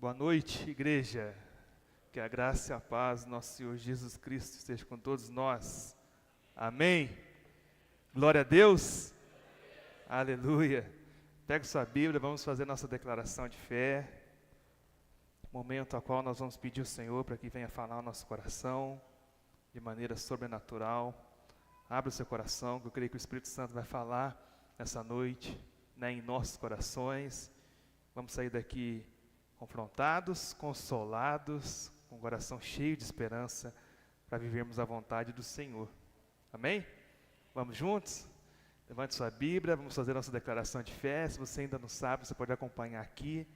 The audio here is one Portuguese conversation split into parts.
Boa noite, igreja. Que a graça e a paz do nosso Senhor Jesus Cristo esteja com todos nós. Amém. Glória a Deus. Aleluia. Pega sua Bíblia, vamos fazer nossa declaração de fé. Momento ao qual nós vamos pedir ao Senhor para que venha falar ao nosso coração de maneira sobrenatural. Abra o seu coração, que eu creio que o Espírito Santo vai falar essa noite, em nossos corações. Vamos sair daqui confrontados, consolados, com o coração cheio de esperança, para vivermos a vontade do Senhor. Amém? Vamos juntos? Levante sua Bíblia, vamos fazer nossa declaração de fé. Se você ainda não sabe, você pode acompanhar aqui.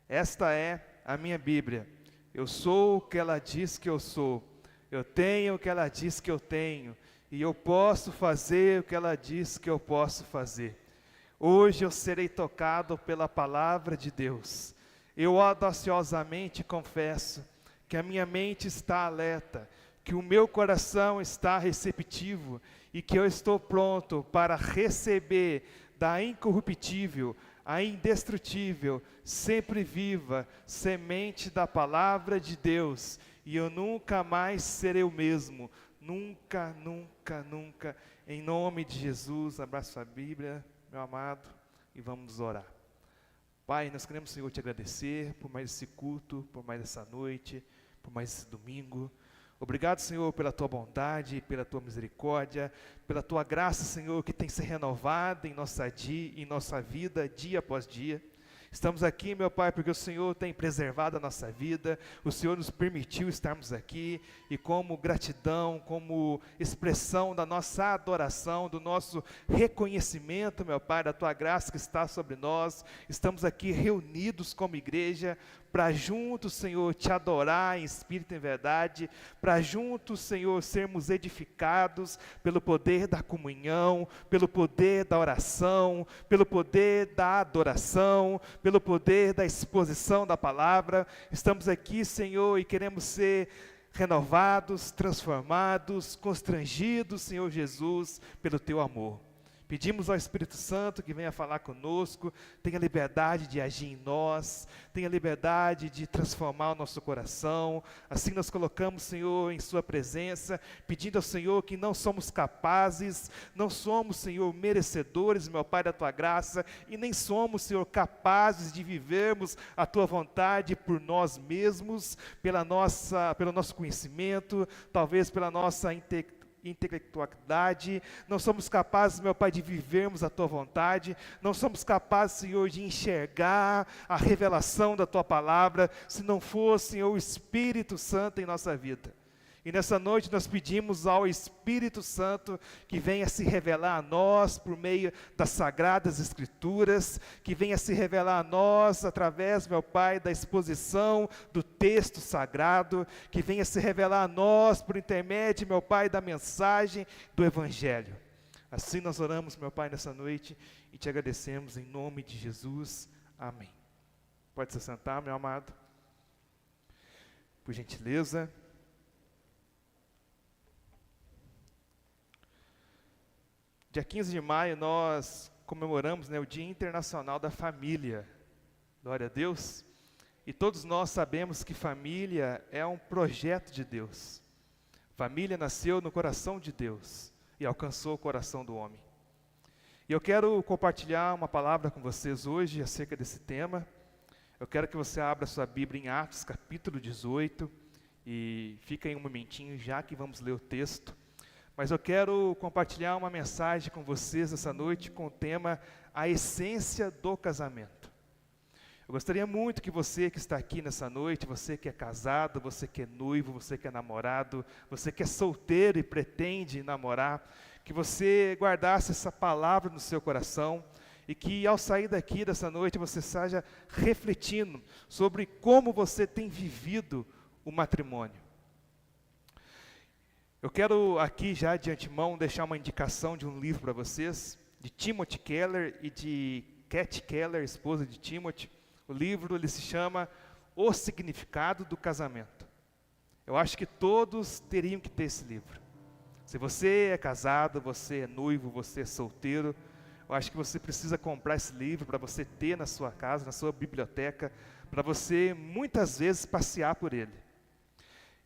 Esta é a minha Bíblia. Eu sou o que ela diz que eu sou. Eu tenho o que ela diz que eu tenho. E eu posso fazer o que ela diz que eu posso fazer. Hoje eu serei tocado pela palavra de Deus. Eu audaciosamente confesso que a minha mente está alerta, que o meu coração está receptivo e que eu estou pronto para receber da incorruptível, a indestrutível, sempre viva, semente da palavra de Deus. E eu nunca mais serei o mesmo. Nunca, nunca, nunca. Em nome de Jesus, abraça a Bíblia, meu amado, e vamos orar. Pai, nós queremos, Senhor, te agradecer por mais esse culto, por mais essa noite, por mais esse domingo. Obrigado, Senhor, pela tua bondade, pela tua misericórdia, pela tua graça, Senhor, que tem se renovado em nossa vida, dia após dia. Estamos aqui, meu Pai, porque o Senhor tem preservado a nossa vida, o Senhor nos permitiu estarmos aqui, e como gratidão, como expressão da nossa adoração, do nosso reconhecimento, meu Pai, da Tua graça que está sobre nós, estamos aqui reunidos como igreja, para juntos, Senhor, te adorar em espírito e em verdade, para juntos, Senhor, sermos edificados pelo poder da comunhão, pelo poder da oração, pelo poder da adoração, pelo poder da exposição da palavra. Estamos aqui, Senhor, e queremos ser renovados, transformados, constrangidos, Senhor Jesus, pelo Teu amor. Pedimos ao Espírito Santo que venha falar conosco, tenha liberdade de agir em nós, tenha liberdade de transformar o nosso coração. Assim nós colocamos, Senhor, em Sua presença, pedindo ao Senhor que não somos capazes, não somos, Senhor, merecedores, meu Pai, da Tua graça, e nem somos, Senhor, capazes de vivermos a Tua vontade por nós mesmos, pelo nosso conhecimento, talvez pela nossa intelectualidade. Não somos capazes, meu Pai, de vivermos a Tua vontade, não somos capazes, Senhor, de enxergar a revelação da Tua palavra, se não for, Senhor, o Espírito Santo em nossa vida. E nessa noite nós pedimos ao Espírito Santo que venha se revelar a nós por meio das Sagradas Escrituras, que venha se revelar a nós através, meu Pai, da exposição do texto sagrado, que venha se revelar a nós por intermédio, meu Pai, da mensagem do Evangelho. Assim nós oramos, meu Pai, nessa noite e te agradecemos em nome de Jesus. Amém. Pode se sentar, meu amado. Por gentileza. Dia 15 de maio nós comemoramos, o Dia Internacional da Família. Glória a Deus. E todos nós sabemos que família é um projeto de Deus. Família nasceu no coração de Deus e alcançou o coração do homem. E eu quero compartilhar uma palavra com vocês hoje acerca desse tema. Eu quero que você abra sua Bíblia em Atos capítulo 18 e fica aí um momentinho já que vamos ler o texto. Mas eu quero compartilhar uma mensagem com vocês essa noite com o tema A Essência do Casamento. Eu gostaria muito que você que está aqui nessa noite, você que é casado, você que é noivo, você que é namorado, você que é solteiro e pretende namorar, que você guardasse essa palavra no seu coração e que ao sair daqui dessa noite você esteja refletindo sobre como você tem vivido o matrimônio. Eu quero aqui já de antemão deixar uma indicação de um livro para vocês, de Timothy Keller e de Cat Keller, esposa de Timothy. O livro ele se chama O Significado do Casamento. Eu acho que todos teriam que ter esse livro. Se você é casado, você é noivo, você é solteiro, eu acho que você precisa comprar esse livro para você ter na sua casa, na sua biblioteca, para você muitas vezes passear por ele.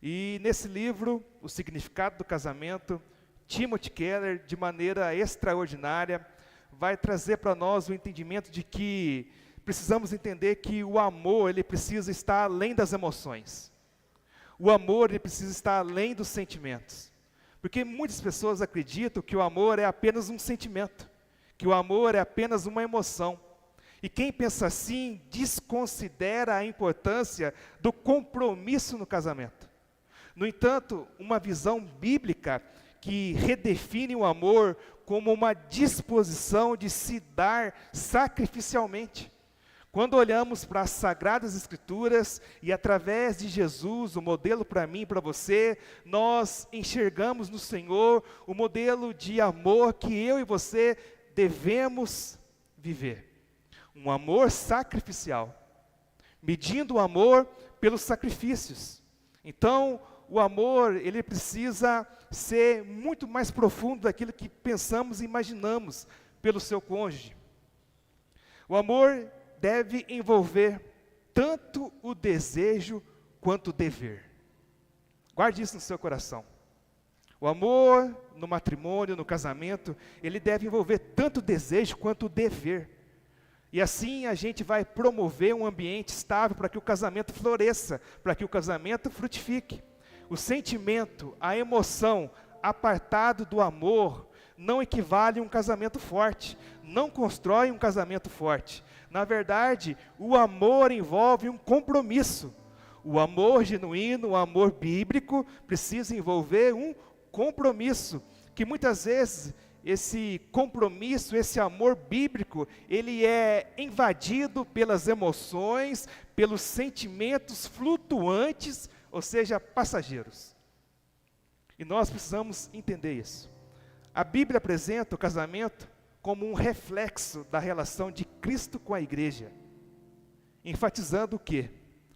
E nesse livro, O Significado do Casamento, Timothy Keller, de maneira extraordinária, vai trazer para nós o entendimento de que precisamos entender que o amor, ele precisa estar além das emoções. O amor, ele precisa estar além dos sentimentos. Porque muitas pessoas acreditam que o amor é apenas um sentimento, que o amor é apenas uma emoção. E quem pensa assim, desconsidera a importância do compromisso no casamento. No entanto, uma visão bíblica que redefine o amor como uma disposição de se dar sacrificialmente. Quando olhamos para as Sagradas Escrituras e através de Jesus, o modelo para mim e para você, nós enxergamos no Senhor o modelo de amor que eu e você devemos viver. Um amor sacrificial, medindo o amor pelos sacrifícios. Então, o amor, ele precisa ser muito mais profundo daquilo que pensamos e imaginamos pelo seu cônjuge. O amor deve envolver tanto o desejo quanto o dever. Guarde isso no seu coração. O amor no matrimônio, no casamento, ele deve envolver tanto o desejo quanto o dever. E assim a gente vai promover um ambiente estável para que o casamento floresça, para que o casamento frutifique. O sentimento, a emoção, apartado do amor, não equivale a um casamento forte, não constrói um casamento forte. Na verdade, o amor envolve um compromisso. O amor genuíno, o amor bíblico, precisa envolver um compromisso, que muitas vezes esse compromisso, esse amor bíblico, ele é invadido pelas emoções, pelos sentimentos flutuantes, ou seja, passageiros. E nós precisamos entender isso. A Bíblia apresenta o casamento como um reflexo da relação de Cristo com a igreja, enfatizando o quê?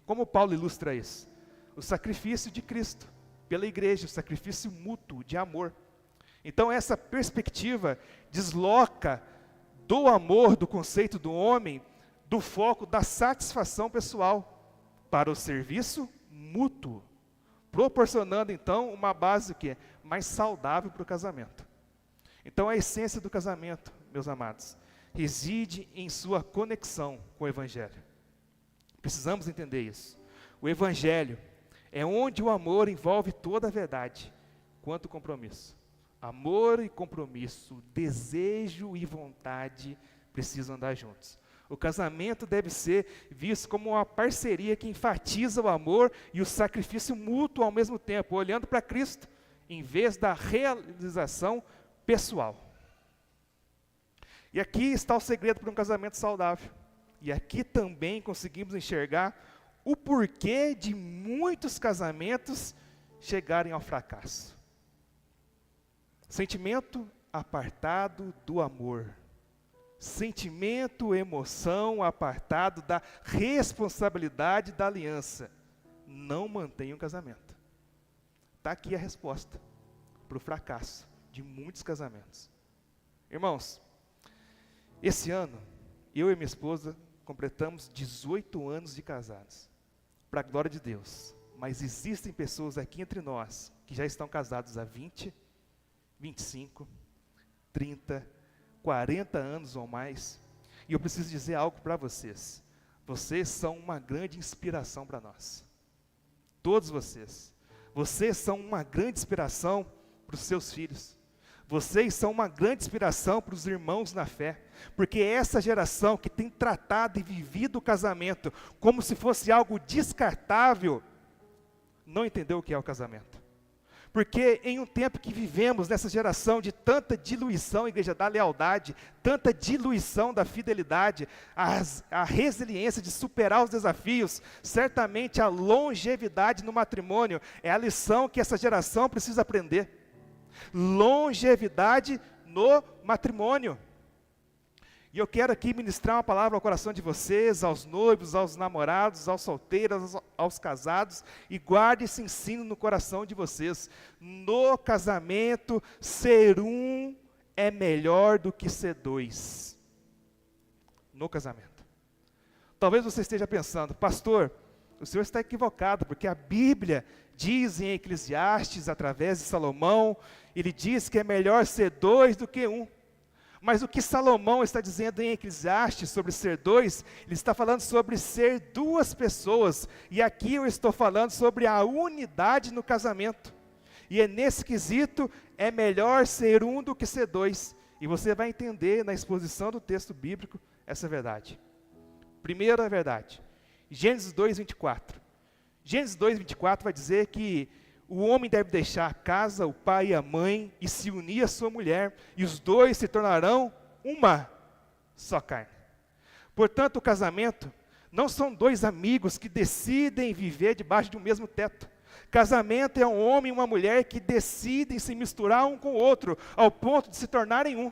Como Paulo ilustra isso? O sacrifício de Cristo pela igreja, o sacrifício mútuo de amor. Então essa perspectiva desloca do amor, do conceito do homem, do foco da satisfação pessoal para o serviço mútuo, proporcionando então uma base que é mais saudável para o casamento. Então a essência do casamento, meus amados, reside em sua conexão com o Evangelho. Precisamos entender isso. O Evangelho é onde o amor envolve toda a verdade, quanto o compromisso. Amor e compromisso, desejo e vontade precisam andar juntos. O casamento deve ser visto como uma parceria que enfatiza o amor e o sacrifício mútuo ao mesmo tempo, olhando para Cristo, em vez da realização pessoal. E aqui está o segredo para um casamento saudável. E aqui também conseguimos enxergar o porquê de muitos casamentos chegarem ao fracasso. Sentimento apartado do amor. Sentimento, emoção apartado da responsabilidade da aliança. Não mantém um casamento. Está aqui a resposta para o fracasso de muitos casamentos. Irmãos, esse ano, eu e minha esposa completamos 18 anos de casados. Para a glória de Deus. Mas existem pessoas aqui entre nós que já estão casados há 20, 25, 30, 40 anos ou mais. E eu preciso dizer algo para vocês. Vocês são uma grande inspiração para nós. Todos vocês. Vocês são uma grande inspiração para os seus filhos. Vocês são uma grande inspiração para os irmãos na fé. Porque essa geração que tem tratado e vivido o casamento como se fosse algo descartável, não entendeu o que é o casamento. Porque em um tempo que vivemos nessa geração de tanta diluição, igreja, da lealdade, tanta diluição da fidelidade, a resiliência de superar os desafios, certamente a longevidade no matrimônio é a lição que essa geração precisa aprender. Longevidade no matrimônio. E eu quero aqui ministrar uma palavra ao coração de vocês, aos noivos, aos namorados, aos solteiros, aos casados, e guarde esse ensino no coração de vocês. No casamento, ser um é melhor do que ser dois no casamento. Talvez você esteja pensando, pastor, o senhor está equivocado, porque a Bíblia diz em Eclesiastes, através de Salomão, ele diz que é melhor ser dois do que um. Mas o que Salomão está dizendo em Eclesiastes sobre ser dois, ele está falando sobre ser duas pessoas. E aqui eu estou falando sobre a unidade no casamento. E é nesse quesito, é melhor ser um do que ser dois. E você vai entender na exposição do texto bíblico essa verdade. Primeira verdade, Gênesis 2:24. Gênesis 2:24 vai dizer que o homem deve deixar a casa, o pai e a mãe, e se unir à sua mulher, e os dois se tornarão uma só carne. Portanto, o casamento não são dois amigos que decidem viver debaixo de um mesmo teto. Casamento é um homem e uma mulher que decidem se misturar um com o outro, ao ponto de se tornarem um.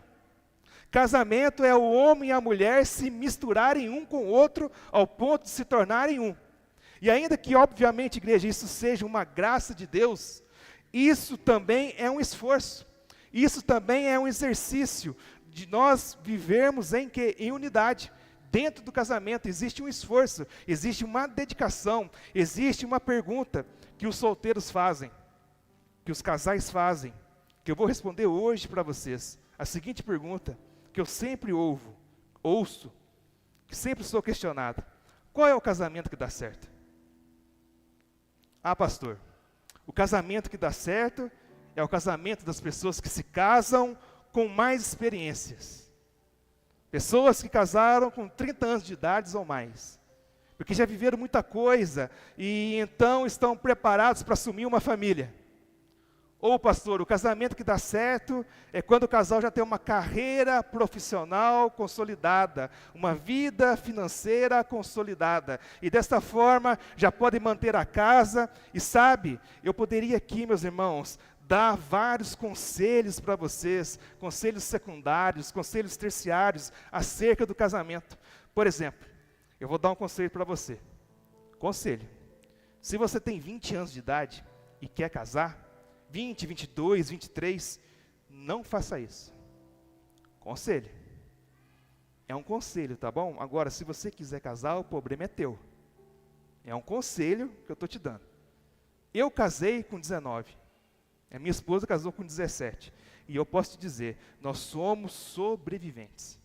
Casamento é o homem e a mulher se misturarem um com o outro, ao ponto de se tornarem um. E ainda que, obviamente, igreja, isso seja uma graça de Deus, isso também é um esforço, isso também é um exercício de nós vivermos em unidade. Dentro do casamento existe um esforço, existe uma dedicação, existe uma pergunta que os solteiros fazem, que os casais fazem, que eu vou responder hoje para vocês. A seguinte pergunta, que eu sempre ouço, que sempre sou questionado: qual é o casamento que dá certo? Ah, pastor, o casamento que dá certo é o casamento das pessoas que se casam com mais experiências. Pessoas que casaram com 30 anos de idade ou mais. Porque já viveram muita coisa e então estão preparados para assumir uma família. Ou, pastor, o casamento que dá certo é quando o casal já tem uma carreira profissional consolidada, uma vida financeira consolidada, e desta forma já pode manter a casa. E sabe, eu poderia aqui, meus irmãos, dar vários conselhos para vocês, conselhos secundários, conselhos terciários, acerca do casamento. Por exemplo, eu vou dar um conselho para você. Conselho: se você tem 20 anos de idade e quer casar, 20, 22, 23, não faça isso. Conselho. É um conselho, tá bom? Agora, se você quiser casar, o problema é teu. É um conselho que eu estou te dando. Eu casei com 19. A minha esposa casou com 17. E eu posso te dizer, nós somos sobreviventes.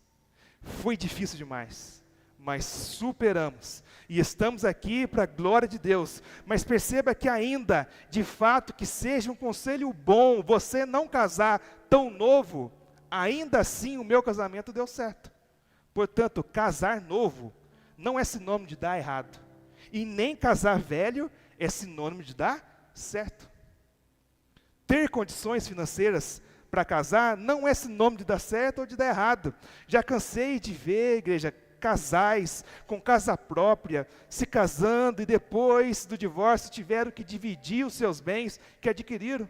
Foi difícil demais, mas superamos. E estamos aqui para a glória de Deus. Mas perceba que ainda, de fato, que seja um conselho bom, você não casar tão novo, ainda assim o meu casamento deu certo. Portanto, casar novo não é sinônimo de dar errado. E nem casar velho é sinônimo de dar certo. Ter condições financeiras para casar não é sinônimo de dar certo ou de dar errado. Já cansei de ver, igreja, casais com casa própria, se casando e depois do divórcio tiveram que dividir os seus bens que adquiriram.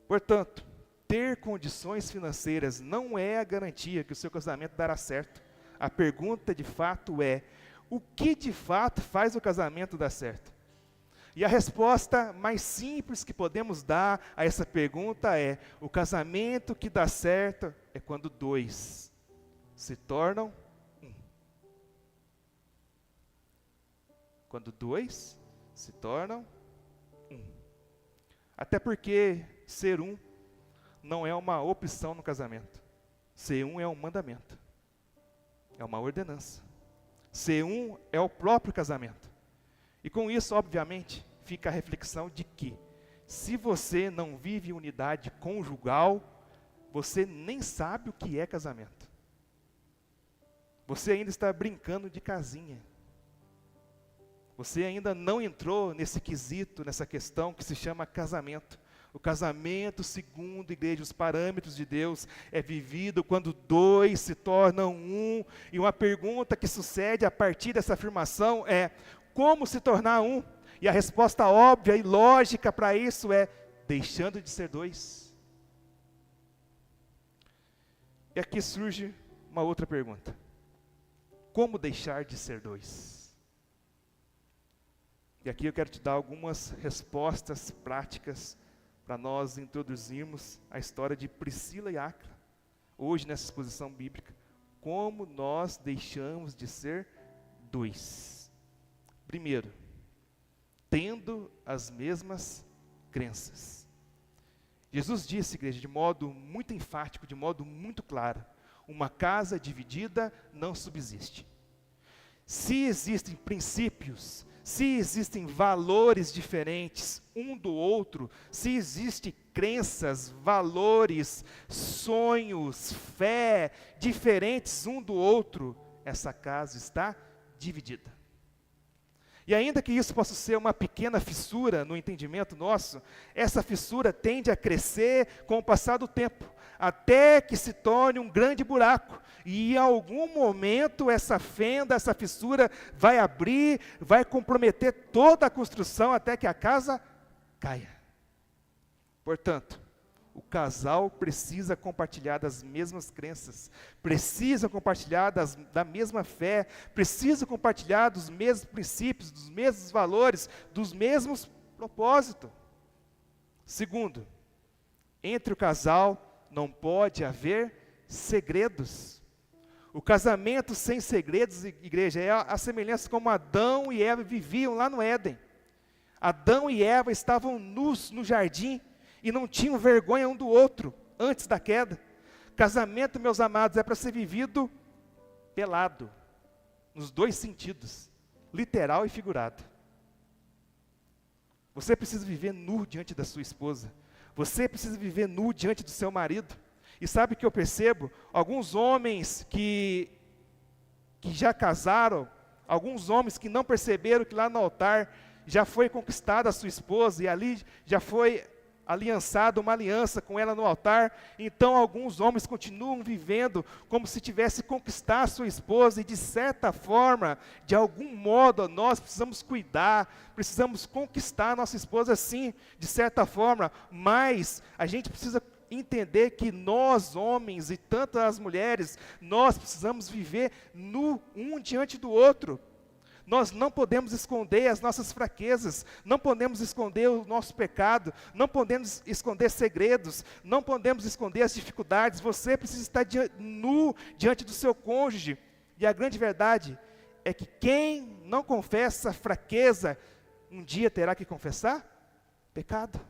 Portanto, ter condições financeiras não é a garantia que o seu casamento dará certo. A pergunta de fato é: o que de fato faz o casamento dar certo? E a resposta mais simples que podemos dar a essa pergunta é: o casamento que dá certo é quando dois se tornam um. Quando dois se tornam um. Até porque ser um não é uma opção no casamento. Ser um é um mandamento. É uma ordenança. Ser um é o próprio casamento. E com isso, obviamente, fica a reflexão de que, se você não vive unidade conjugal, você nem sabe o que é casamento. Você ainda está brincando de casinha. Você ainda não entrou nesse quesito, nessa questão que se chama casamento. O casamento, segundo a igreja, os parâmetros de Deus, é vivido quando dois se tornam um. E uma pergunta que sucede a partir dessa afirmação é: como se tornar um? E a resposta óbvia e lógica para isso é: deixando de ser dois. E aqui surge uma outra pergunta: como deixar de ser dois? E aqui eu quero te dar algumas respostas práticas para nós introduzirmos a história de Priscila e Áquila, hoje nessa exposição bíblica. Como nós deixamos de ser dois. Primeiro, tendo as mesmas crenças. Jesus disse, igreja, de modo muito enfático, de modo muito claro, uma casa dividida não subsiste. Se existem princípios, se existem valores diferentes um do outro, se existem crenças, valores, sonhos, fé diferentes um do outro, essa casa está dividida. E ainda que isso possa ser uma pequena fissura no entendimento nosso, essa fissura tende a crescer com o passar do tempo, até que se torne um grande buraco. E em algum momento essa fenda, essa fissura vai abrir, vai comprometer toda a construção até que a casa caia. Portanto, o casal precisa compartilhar das mesmas crenças, precisa compartilhar da mesma fé, precisa compartilhar dos mesmos princípios, dos mesmos valores, dos mesmos propósitos. Segundo, entre o casal não pode haver segredos. O casamento sem segredos, igreja, é a semelhança como Adão e Eva viviam lá no Éden. Adão e Eva estavam nus no jardim e não tinham vergonha um do outro antes da queda. Casamento, meus amados, é para ser vivido pelado, nos dois sentidos, literal e figurado. Você precisa viver nu diante da sua esposa. Você precisa viver nu diante do seu marido. E sabe o que eu percebo? Alguns homens que já casaram, alguns homens que não perceberam que lá no altar já foi conquistada a sua esposa, e ali já foi aliançada uma aliança com ela no altar. Então alguns homens continuam vivendo como se tivesse conquistado a sua esposa, e de certa forma, de algum modo, nós precisamos cuidar, precisamos conquistar a nossa esposa sim, de certa forma, mas a gente precisa entender que nós, homens, e tanto as mulheres, nós precisamos viver nu um diante do outro. Nós não podemos esconder as nossas fraquezas, não podemos esconder o nosso pecado, não podemos esconder segredos, não podemos esconder as dificuldades. Você precisa estar nu diante do seu cônjuge. E a grande verdade é que quem não confessa fraqueza, um dia terá que confessar pecado.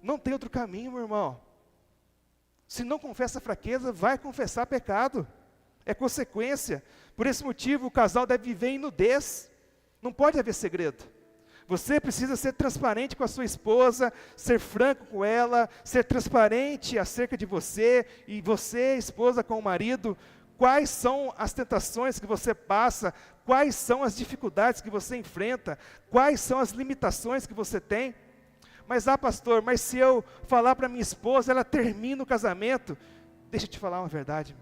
Não tem outro caminho, meu irmão. Se não confessa fraqueza, vai confessar pecado. É consequência. Por esse motivo, o casal deve viver em nudez. Não pode haver segredo. Você precisa ser transparente com a sua esposa, ser franco com ela, ser transparente acerca de você, e você, esposa, com o marido. Quais são as tentações que você passa, quais são as dificuldades que você enfrenta, quais são as limitações que você tem. Mas, pastor, mas se eu falar para minha esposa, ela termina o casamento. Deixa eu te falar uma verdade,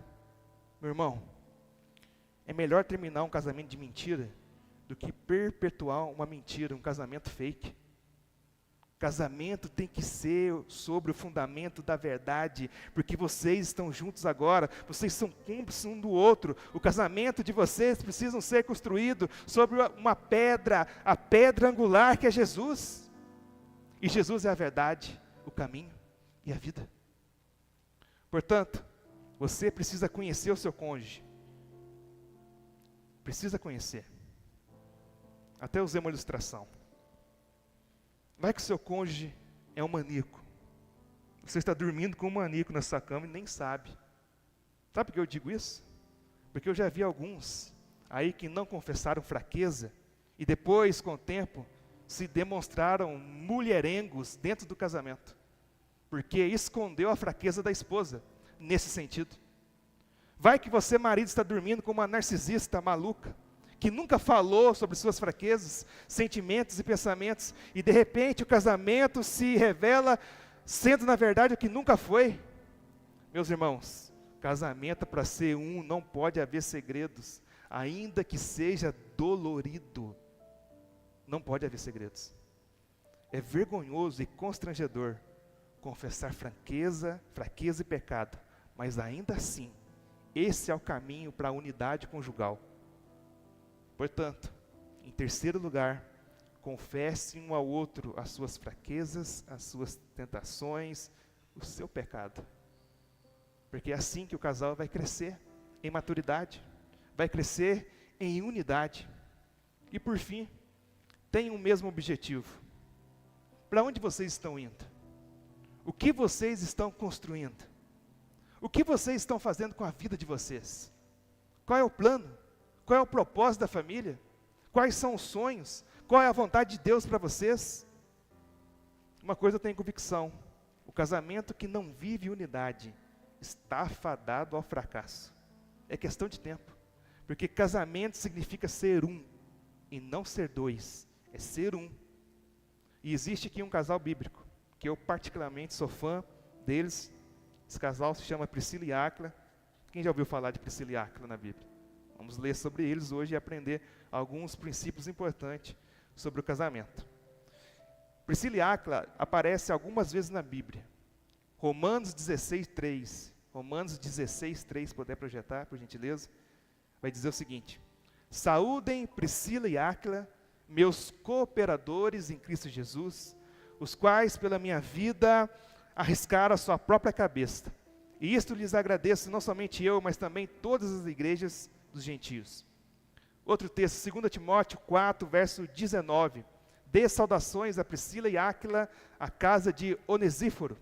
meu irmão. É melhor terminar um casamento de mentira do que perpetuar uma mentira, um casamento fake. Casamento tem que ser sobre o fundamento da verdade, porque vocês estão juntos agora, vocês são cúmplices um do outro. O casamento de vocês precisa ser construído sobre uma pedra, a pedra angular que é Jesus. E Jesus é a verdade, o caminho e a vida. Portanto, você precisa conhecer o seu cônjuge. Precisa conhecer. Até usei uma ilustração. Vai que o seu cônjuge é um maníaco. Você está dormindo com um maníaco na sua cama e nem sabe. Sabe por que eu digo isso? Porque eu já vi alguns aí que não confessaram fraqueza e depois, com o tempo, se demonstraram mulherengos dentro do casamento, porque escondeu a fraqueza da esposa, nesse sentido. Vai que você, marido, está dormindo com uma narcisista maluca, que nunca falou sobre suas fraquezas, sentimentos e pensamentos, e de repente o casamento se revela sendo na verdade o que nunca foi. Meus irmãos, casamento para ser um, não pode haver segredos, ainda que seja dolorido. Não pode haver segredos. É vergonhoso e constrangedor confessar fraqueza e pecado, mas ainda assim, esse é o caminho para a unidade conjugal. Portanto, em terceiro lugar, confesse um ao outro as suas fraquezas, as suas tentações, o seu pecado. Porque é assim que o casal vai crescer em maturidade, vai crescer em unidade. E por fim, tem um mesmo objetivo. Para onde vocês estão indo? O que vocês estão construindo? O que vocês estão fazendo com a vida de vocês? Qual é o plano? Qual é o propósito da família? Quais são os sonhos? Qual é a vontade de Deus para vocês? Uma coisa eu tenho convicção: o casamento que não vive unidade está fadado ao fracasso. É questão de tempo, porque casamento significa ser um, e não ser dois, é ser um. E existe aqui um casal bíblico, que eu particularmente sou fã deles. Esse casal se chama Priscila e Áquila. Quem já ouviu falar de Priscila e Áquila na Bíblia? Vamos ler sobre eles hoje e aprender alguns princípios importantes sobre o casamento. Priscila e Áquila aparece algumas vezes na Bíblia. Romanos 16:3. Romanos 16:3, puder projetar, por gentileza, vai dizer o seguinte: saúdem Priscila e Áquila, meus cooperadores em Cristo Jesus, os quais pela minha vida arriscaram a sua própria cabeça. E isto lhes agradeço, não somente eu, mas também todas as igrejas dos gentios. Outro texto, 2 Timóteo 4, verso 19. Dê saudações a Priscila e Áquila, a casa de Onesíforo.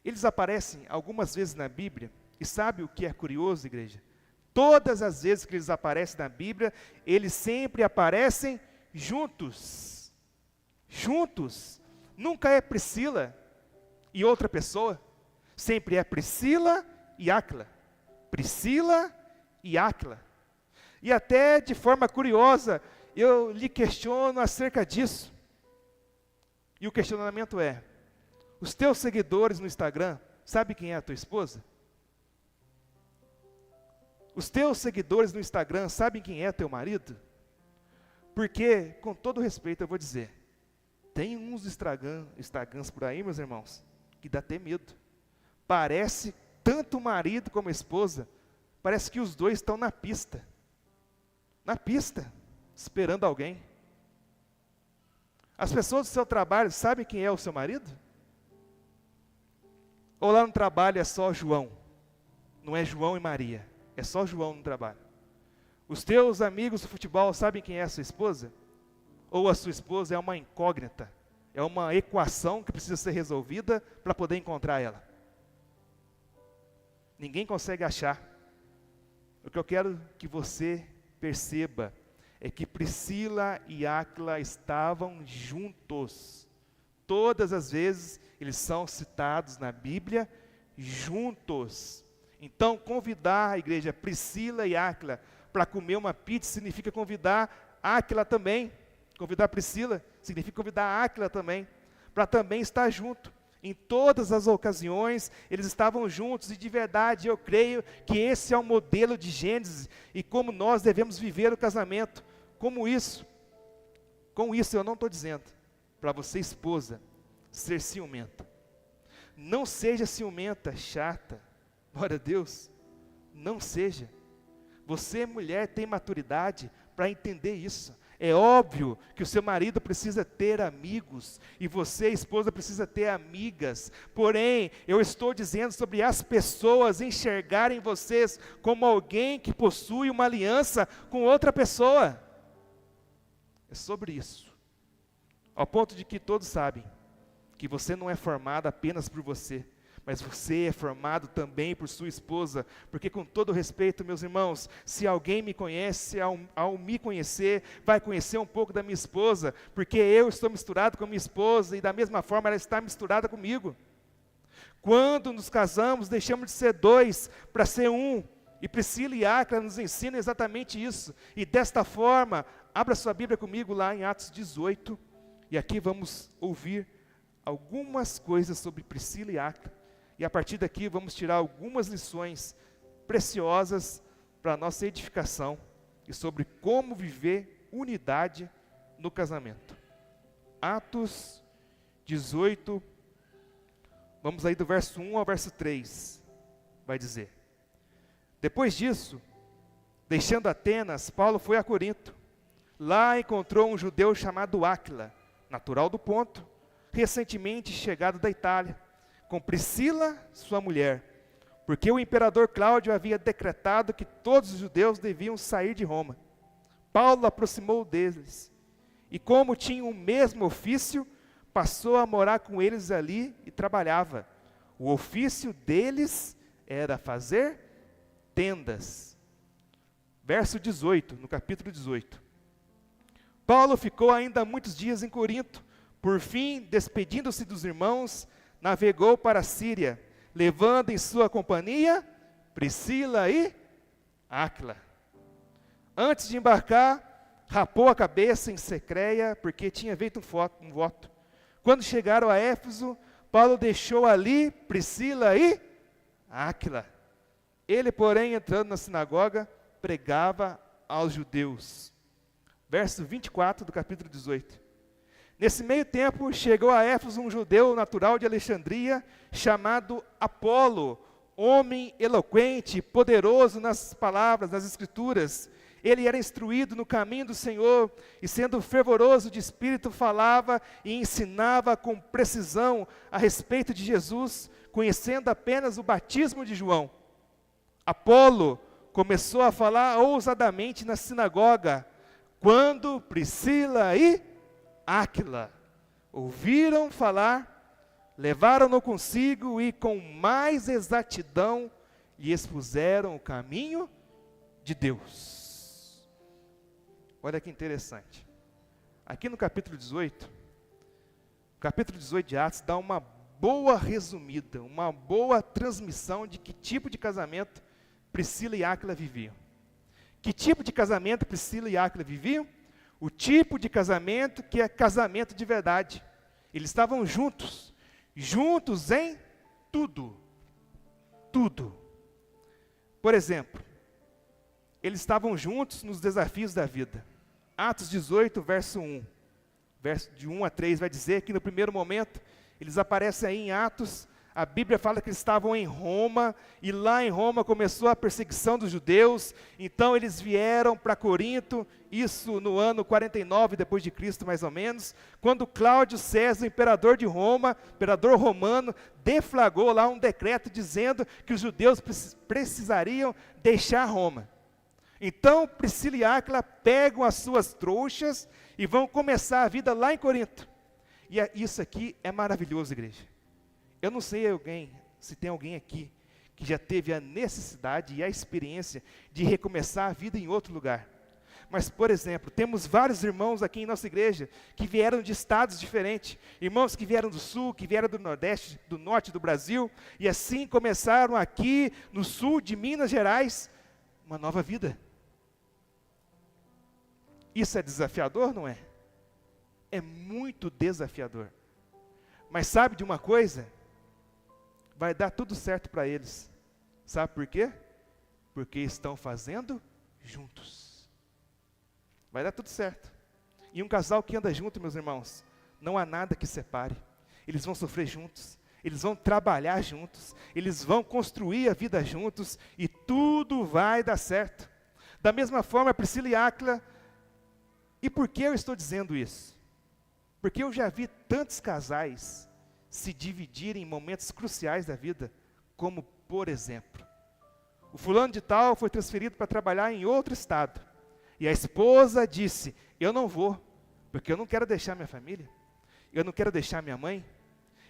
Eles aparecem algumas vezes na Bíblia, e sabe o que é curioso, igreja? Todas as vezes que eles aparecem na Bíblia, eles sempre aparecem juntos. Juntos. Nunca é Priscila e outra pessoa. Sempre é Priscila e Áquila. Priscila e Áquila. E até de forma curiosa, eu lhe questiono acerca disso. E o questionamento é: os teus seguidores no Instagram, sabe quem é a tua esposa? Os teus seguidores no Instagram sabem quem é teu marido? Porque, com todo respeito, eu vou dizer, tem uns Instagrams por aí, meus irmãos, que dá até medo. Parece tanto o marido como a esposa, parece que os dois estão na pista, esperando alguém. As pessoas do seu trabalho sabem quem é o seu marido? Ou lá no trabalho é só João? Não é João e Maria, é só João no trabalho. Os teus amigos do futebol sabem quem é a sua esposa? Ou a sua esposa é uma incógnita, é uma equação que precisa ser resolvida para poder encontrar ela? Ninguém consegue achar. O que eu quero que você perceba é que Priscila e Áquila estavam juntos. Todas as vezes eles são citados na Bíblia juntos. Então, convidar a igreja Priscila e Áquila para comer uma pizza significa convidar Áquila também. Convidar Priscila significa convidar Áquila também, para também estar junto. Em todas as ocasiões, eles estavam juntos, e de verdade eu creio que esse é o modelo de Gênesis, e como nós devemos viver o casamento. Com isso eu não estou dizendo para você, esposa, ser ciumenta. Não seja ciumenta, chata. Glória a Deus. Não seja. Você, mulher, tem maturidade para entender isso. É óbvio que o seu marido precisa ter amigos, e você, esposa, precisa ter amigas. Porém, eu estou dizendo sobre as pessoas enxergarem vocês como alguém que possui uma aliança com outra pessoa. É sobre isso. Ao ponto de que todos sabem que você não é formado apenas por você, mas você é formado também por sua esposa, porque, com todo respeito, meus irmãos, se alguém me conhece, ao me conhecer, vai conhecer um pouco da minha esposa, porque eu estou misturado com minha esposa, e da mesma forma ela está misturada comigo. Quando nos casamos, deixamos de ser dois para ser um, e Priscila e Áquila nos ensinam exatamente isso. E desta forma, abra sua Bíblia comigo lá em Atos 18, e aqui vamos ouvir algumas coisas sobre Priscila e Áquila. E a partir daqui vamos tirar algumas lições preciosas para a nossa edificação e sobre como viver unidade no casamento. Atos 18, vamos aí do verso 1 ao verso 3, vai dizer: depois disso, deixando Atenas, Paulo foi a Corinto. Lá encontrou um judeu chamado Áquila, natural do Ponto, recentemente chegado da Itália, com Priscila, sua mulher, porque o imperador Cláudio havia decretado que todos os judeus deviam sair de Roma. Paulo aproximou deles, e como tinham o mesmo ofício, passou a morar com eles ali e trabalhava. O ofício deles era fazer tendas. Verso 18, no capítulo 18. Paulo ficou ainda muitos dias em Corinto. Por fim, despedindo-se dos irmãos, navegou para a Síria, levando em sua companhia Priscila e Áquila. Antes de embarcar, rapou a cabeça em Secreia, porque tinha feito um voto. Quando chegaram a Éfeso, Paulo deixou ali Priscila e Áquila. Ele, porém, entrando na sinagoga, pregava aos judeus. Verso 24 do capítulo 18. Nesse meio tempo, chegou a Éfeso um judeu natural de Alexandria, chamado Apolo, homem eloquente, poderoso nas palavras, nas escrituras. Ele era instruído no caminho do Senhor, e sendo fervoroso de espírito, falava e ensinava com precisão a respeito de Jesus, conhecendo apenas o batismo de João. Apolo começou a falar ousadamente na sinagoga, quando Priscila e Áquila ouviram falar, levaram-no consigo e com mais exatidão lhe expuseram o caminho de Deus. Olha que interessante. Aqui no capítulo 18, o capítulo 18 de Atos dá uma boa resumida, uma boa transmissão de que tipo de casamento Priscila e Áquila viviam. Que tipo de casamento Priscila e Áquila viviam? O tipo de casamento que é casamento de verdade. Eles estavam juntos, juntos em tudo, tudo. Por exemplo, eles estavam juntos nos desafios da vida. Atos 18, verso 1, verso de 1 a 3, vai dizer que no primeiro momento, eles aparecem aí em Atos. A Bíblia fala que eles estavam em Roma, e lá em Roma começou a perseguição dos judeus, então eles vieram para Corinto, isso no ano 49 depois de Cristo mais ou menos, quando Cláudio César, imperador de Roma, imperador romano, deflagrou lá um decreto dizendo que os judeus precisariam deixar Roma. Então Priscila e Áquila pegam as suas trouxas e vão começar a vida lá em Corinto. E isso aqui é maravilhoso, igreja. Eu não sei se tem alguém aqui que já teve a necessidade e a experiência de recomeçar a vida em outro lugar. Mas, por exemplo, temos vários irmãos aqui em nossa igreja que vieram de estados diferentes. Irmãos que vieram do sul, que vieram do nordeste, do norte do Brasil. E assim começaram aqui no sul de Minas Gerais uma nova vida. Isso é desafiador, não é? É muito desafiador. Mas sabe de uma coisa? Vai dar tudo certo para eles. Sabe por quê? Porque estão fazendo juntos. Vai dar tudo certo. E um casal que anda junto, meus irmãos, não há nada que separe. Eles vão sofrer juntos, eles vão trabalhar juntos, eles vão construir a vida juntos, e tudo vai dar certo. Da mesma forma, Priscila e Áquila. E por que eu estou dizendo isso? Porque eu já vi tantos casais se dividirem em momentos cruciais da vida, como, por exemplo, o fulano de tal foi transferido para trabalhar em outro estado, e a esposa disse, eu não vou, porque eu não quero deixar minha família, eu não quero deixar minha mãe,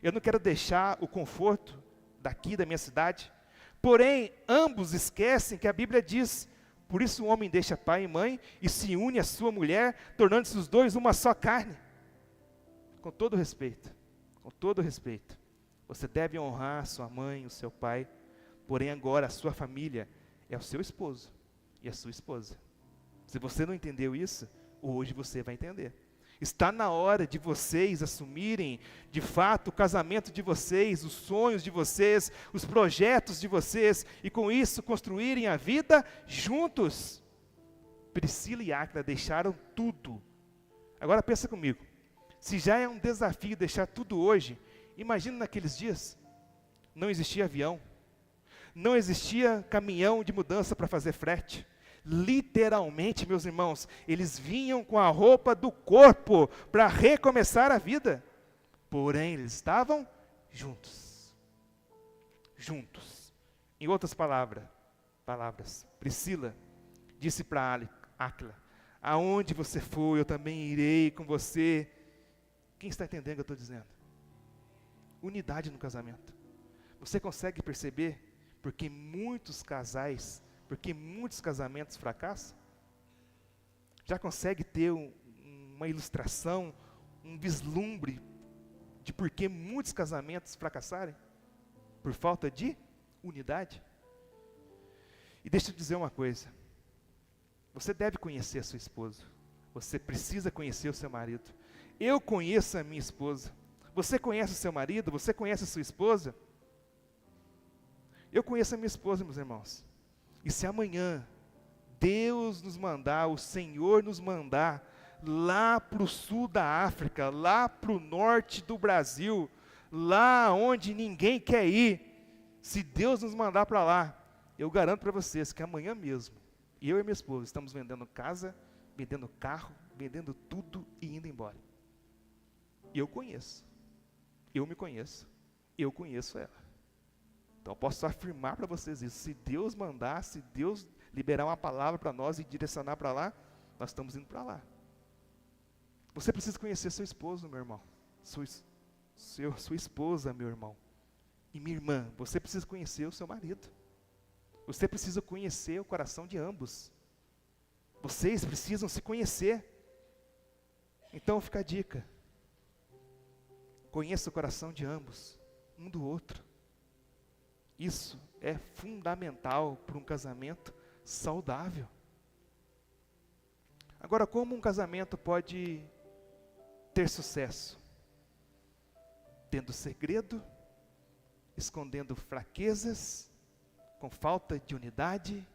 eu não quero deixar o conforto daqui da minha cidade. Porém, ambos esquecem que a Bíblia diz, por isso o homem deixa pai e mãe, e se une à sua mulher, tornando-se os dois uma só carne. Com todo respeito, você deve honrar a sua mãe, o seu pai, porém agora a sua família é o seu esposo e a sua esposa. Se você não entendeu isso, hoje você vai entender. Está na hora de vocês assumirem, de fato, o casamento de vocês, os sonhos de vocês, os projetos de vocês, e com isso construírem a vida juntos. Priscila e Áquila deixaram tudo. Agora pensa comigo, se já é um desafio deixar tudo hoje, imagina naqueles dias. Não existia avião, não existia caminhão de mudança para fazer frete, Literalmente, meus irmãos, eles vinham com a roupa do corpo para recomeçar a vida. Porém, eles estavam juntos. Juntos. Em outras palavras, Priscila disse para Áquila: aonde você for, eu também irei com você. Quem está entendendo o que eu estou dizendo? Unidade no casamento. Você consegue perceber porque muitos casamentos fracassam? Já consegue ter uma ilustração, um vislumbre de por que muitos casamentos fracassaram? Por falta de unidade. E deixa eu dizer uma coisa. Você deve conhecer a sua esposa. Você precisa conhecer o seu marido. Eu conheço a minha esposa. Você conhece o seu marido? Você conhece a sua esposa? Eu conheço a minha esposa, meus irmãos. E se amanhã Deus nos mandar, o Senhor nos mandar lá para o sul da África, lá para o norte do Brasil, lá onde ninguém quer ir, se Deus nos mandar para lá, eu garanto para vocês que amanhã mesmo, eu e minha esposa estamos vendendo casa, vendendo carro, vendendo tudo e indo embora. E eu conheço, eu me conheço, eu conheço ela. Então eu posso afirmar para vocês isso, se Deus mandar, se Deus liberar uma palavra para nós e direcionar para lá, nós estamos indo para lá. Você precisa conhecer seu esposo, meu irmão, sua esposa, meu irmão, e minha irmã, você precisa conhecer o seu marido. Você precisa conhecer o coração de ambos. Vocês precisam se conhecer. Então fica a dica. Conheça o coração de ambos, um do outro. Isso é fundamental para um casamento saudável. Agora, como um casamento pode ter sucesso? Tendo segredo, escondendo fraquezas, com falta de unidade.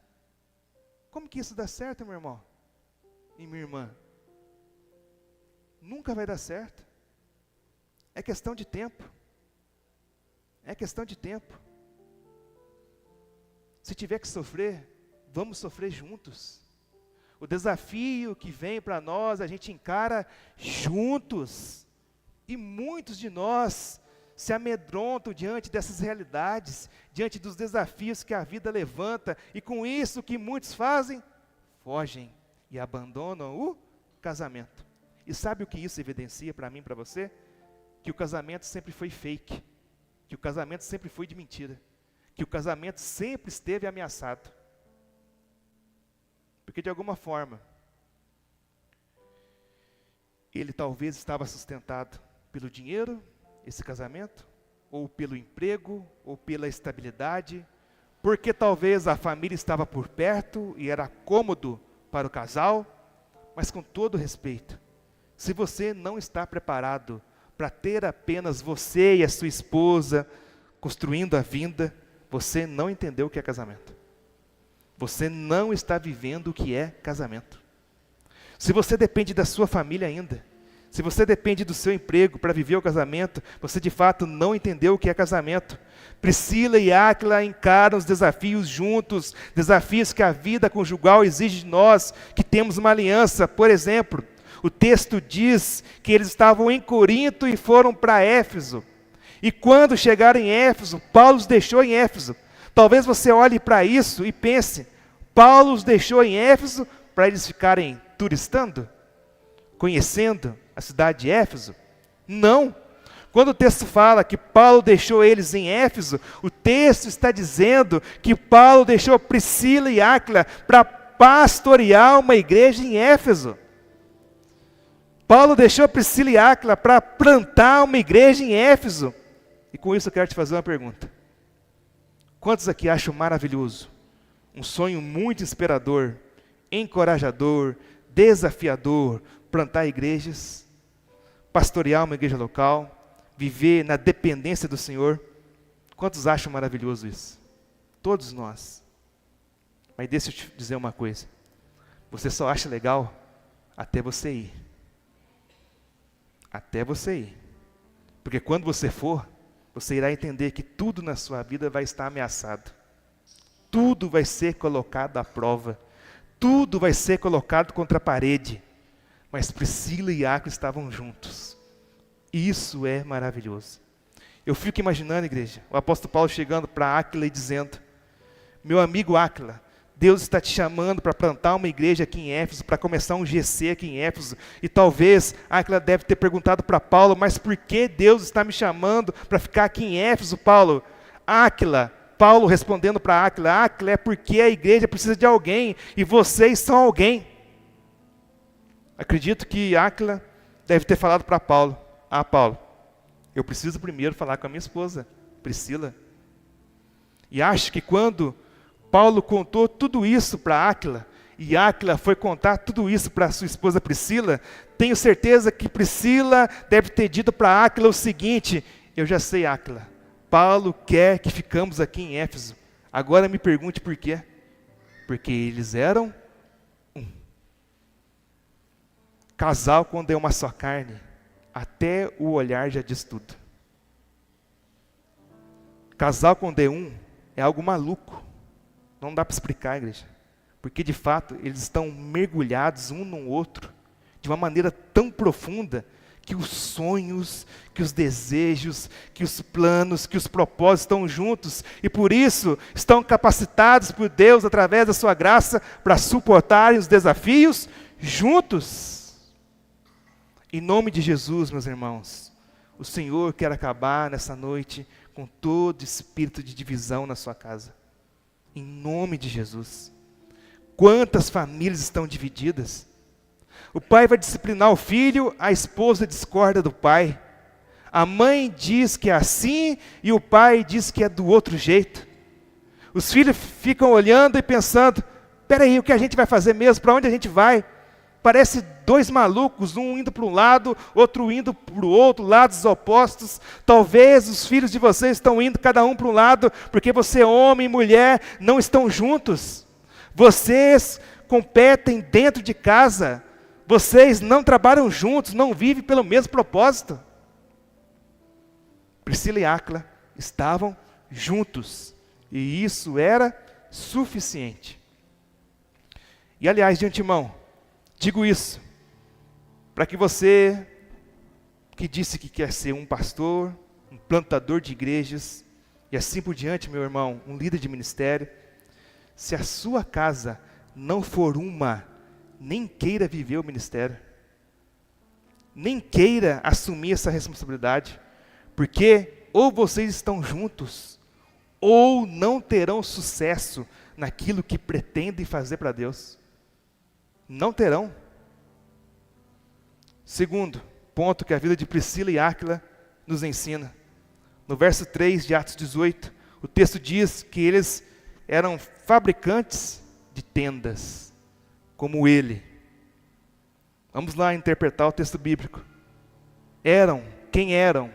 Como que isso dá certo, meu irmão e minha irmã? Nunca vai dar certo. É questão de tempo. É questão de tempo. Se tiver que sofrer, vamos sofrer juntos. O desafio que vem para nós, a gente encara juntos. E muitos de nós se amedrontam diante dessas realidades, diante dos desafios que a vida levanta, e com isso o que muitos fazem? Fogem e abandonam o casamento. E sabe o que isso evidencia para mim e para você? Que o casamento sempre foi fake, que o casamento sempre foi de mentira, que o casamento sempre esteve ameaçado. Porque de alguma forma, ele talvez estava sustentado pelo dinheiro, esse casamento, ou pelo emprego, ou pela estabilidade, porque talvez a família estava por perto e era cômodo para o casal, mas com todo respeito, se você não está preparado para ter apenas você e a sua esposa construindo a vinda, você não entendeu o que é casamento. Você não está vivendo o que é casamento. Se você depende da sua família ainda, se você depende do seu emprego para viver o casamento, você de fato não entendeu o que é casamento. Priscila e Áquila encaram os desafios juntos, desafios que a vida conjugal exige de nós, que temos uma aliança. Por exemplo, o texto diz que eles estavam em Corinto e foram para Éfeso. E quando chegaram em Éfeso, Paulo os deixou em Éfeso. Talvez você olhe para isso e pense, Paulo os deixou em Éfeso para eles ficarem turistando? Conhecendo a cidade de Éfeso? Não. Quando o texto fala que Paulo deixou eles em Éfeso, o texto está dizendo que Paulo deixou Priscila e Áquila para pastorear uma igreja em Éfeso. Paulo deixou Priscila e Áquila para plantar uma igreja em Éfeso. E com isso eu quero te fazer uma pergunta. Quantos aqui acham maravilhoso, um sonho muito inspirador, encorajador, desafiador, plantar igrejas, pastorear uma igreja local, viver na dependência do Senhor? Quantos acham maravilhoso isso? Todos nós. Mas deixa eu te dizer uma coisa. Você só acha legal até você ir. Até você ir. Porque quando você for, você irá entender que tudo na sua vida vai estar ameaçado. Tudo vai ser colocado à prova. Tudo vai ser colocado contra a parede. Mas Priscila e Áquila estavam juntos. Isso é maravilhoso. Eu fico imaginando, igreja, o apóstolo Paulo chegando para Áquila e dizendo: meu amigo Áquila, Deus está te chamando para plantar uma igreja aqui em Éfeso, para começar um GC aqui em Éfeso. E talvez Áquila deve ter perguntado para Paulo: mas por que Deus está me chamando para ficar aqui em Éfeso, Paulo? Áquila, Paulo respondendo para Áquila: Áquila, é porque a igreja precisa de alguém, e vocês são alguém. Acredito que Áquila deve ter falado para Paulo: Paulo, eu preciso primeiro falar com a minha esposa, Priscila. E acho que quando Paulo contou tudo isso para Áquila, e Áquila foi contar tudo isso para sua esposa Priscila, tenho certeza que Priscila deve ter dito para Áquila o seguinte: eu já sei, Áquila, Paulo quer que ficamos aqui em Éfeso. Agora me pergunte por quê. Porque eles eram um. Casal, quando é uma só carne, até o olhar já diz tudo. Casal, quando é um, é algo maluco. Não dá para explicar, igreja. Porque, de fato, eles estão mergulhados um no outro, de uma maneira tão profunda, que os sonhos, que os desejos, que os planos, que os propósitos estão juntos. E, por isso, estão capacitados por Deus, através da sua graça, para suportarem os desafios juntos. Em nome de Jesus, meus irmãos, o Senhor quer acabar nessa noite com todo espírito de divisão na sua casa. Em nome de Jesus. Quantas famílias estão divididas? O pai vai disciplinar o filho, a esposa discorda do pai. A mãe diz que é assim e o pai diz que é do outro jeito. Os filhos ficam olhando e pensando: peraí, o que a gente vai fazer mesmo? Para onde a gente vai? Parece dois malucos, um indo para um lado, outro indo para o outro, lados opostos. Talvez os filhos de vocês estão indo cada um para um lado, porque você, homem e mulher, não estão juntos. Vocês competem dentro de casa. Vocês não trabalham juntos, não vivem pelo mesmo propósito. Priscila e Áquila estavam juntos, e isso era suficiente. E aliás, de antemão, digo isso para que você, que disse que quer ser um pastor, um plantador de igrejas, e assim por diante, meu irmão, um líder de ministério, se a sua casa não for uma, nem queira viver o ministério, nem queira assumir essa responsabilidade, porque ou vocês estão juntos, ou não terão sucesso naquilo que pretendem fazer para Deus. Não terão. Segundo ponto que a vida de Priscila e Áquila nos ensina. No verso 3 de Atos 18, o texto diz que eles eram fabricantes de tendas, como ele. Vamos lá interpretar o texto bíblico. Eram, quem eram?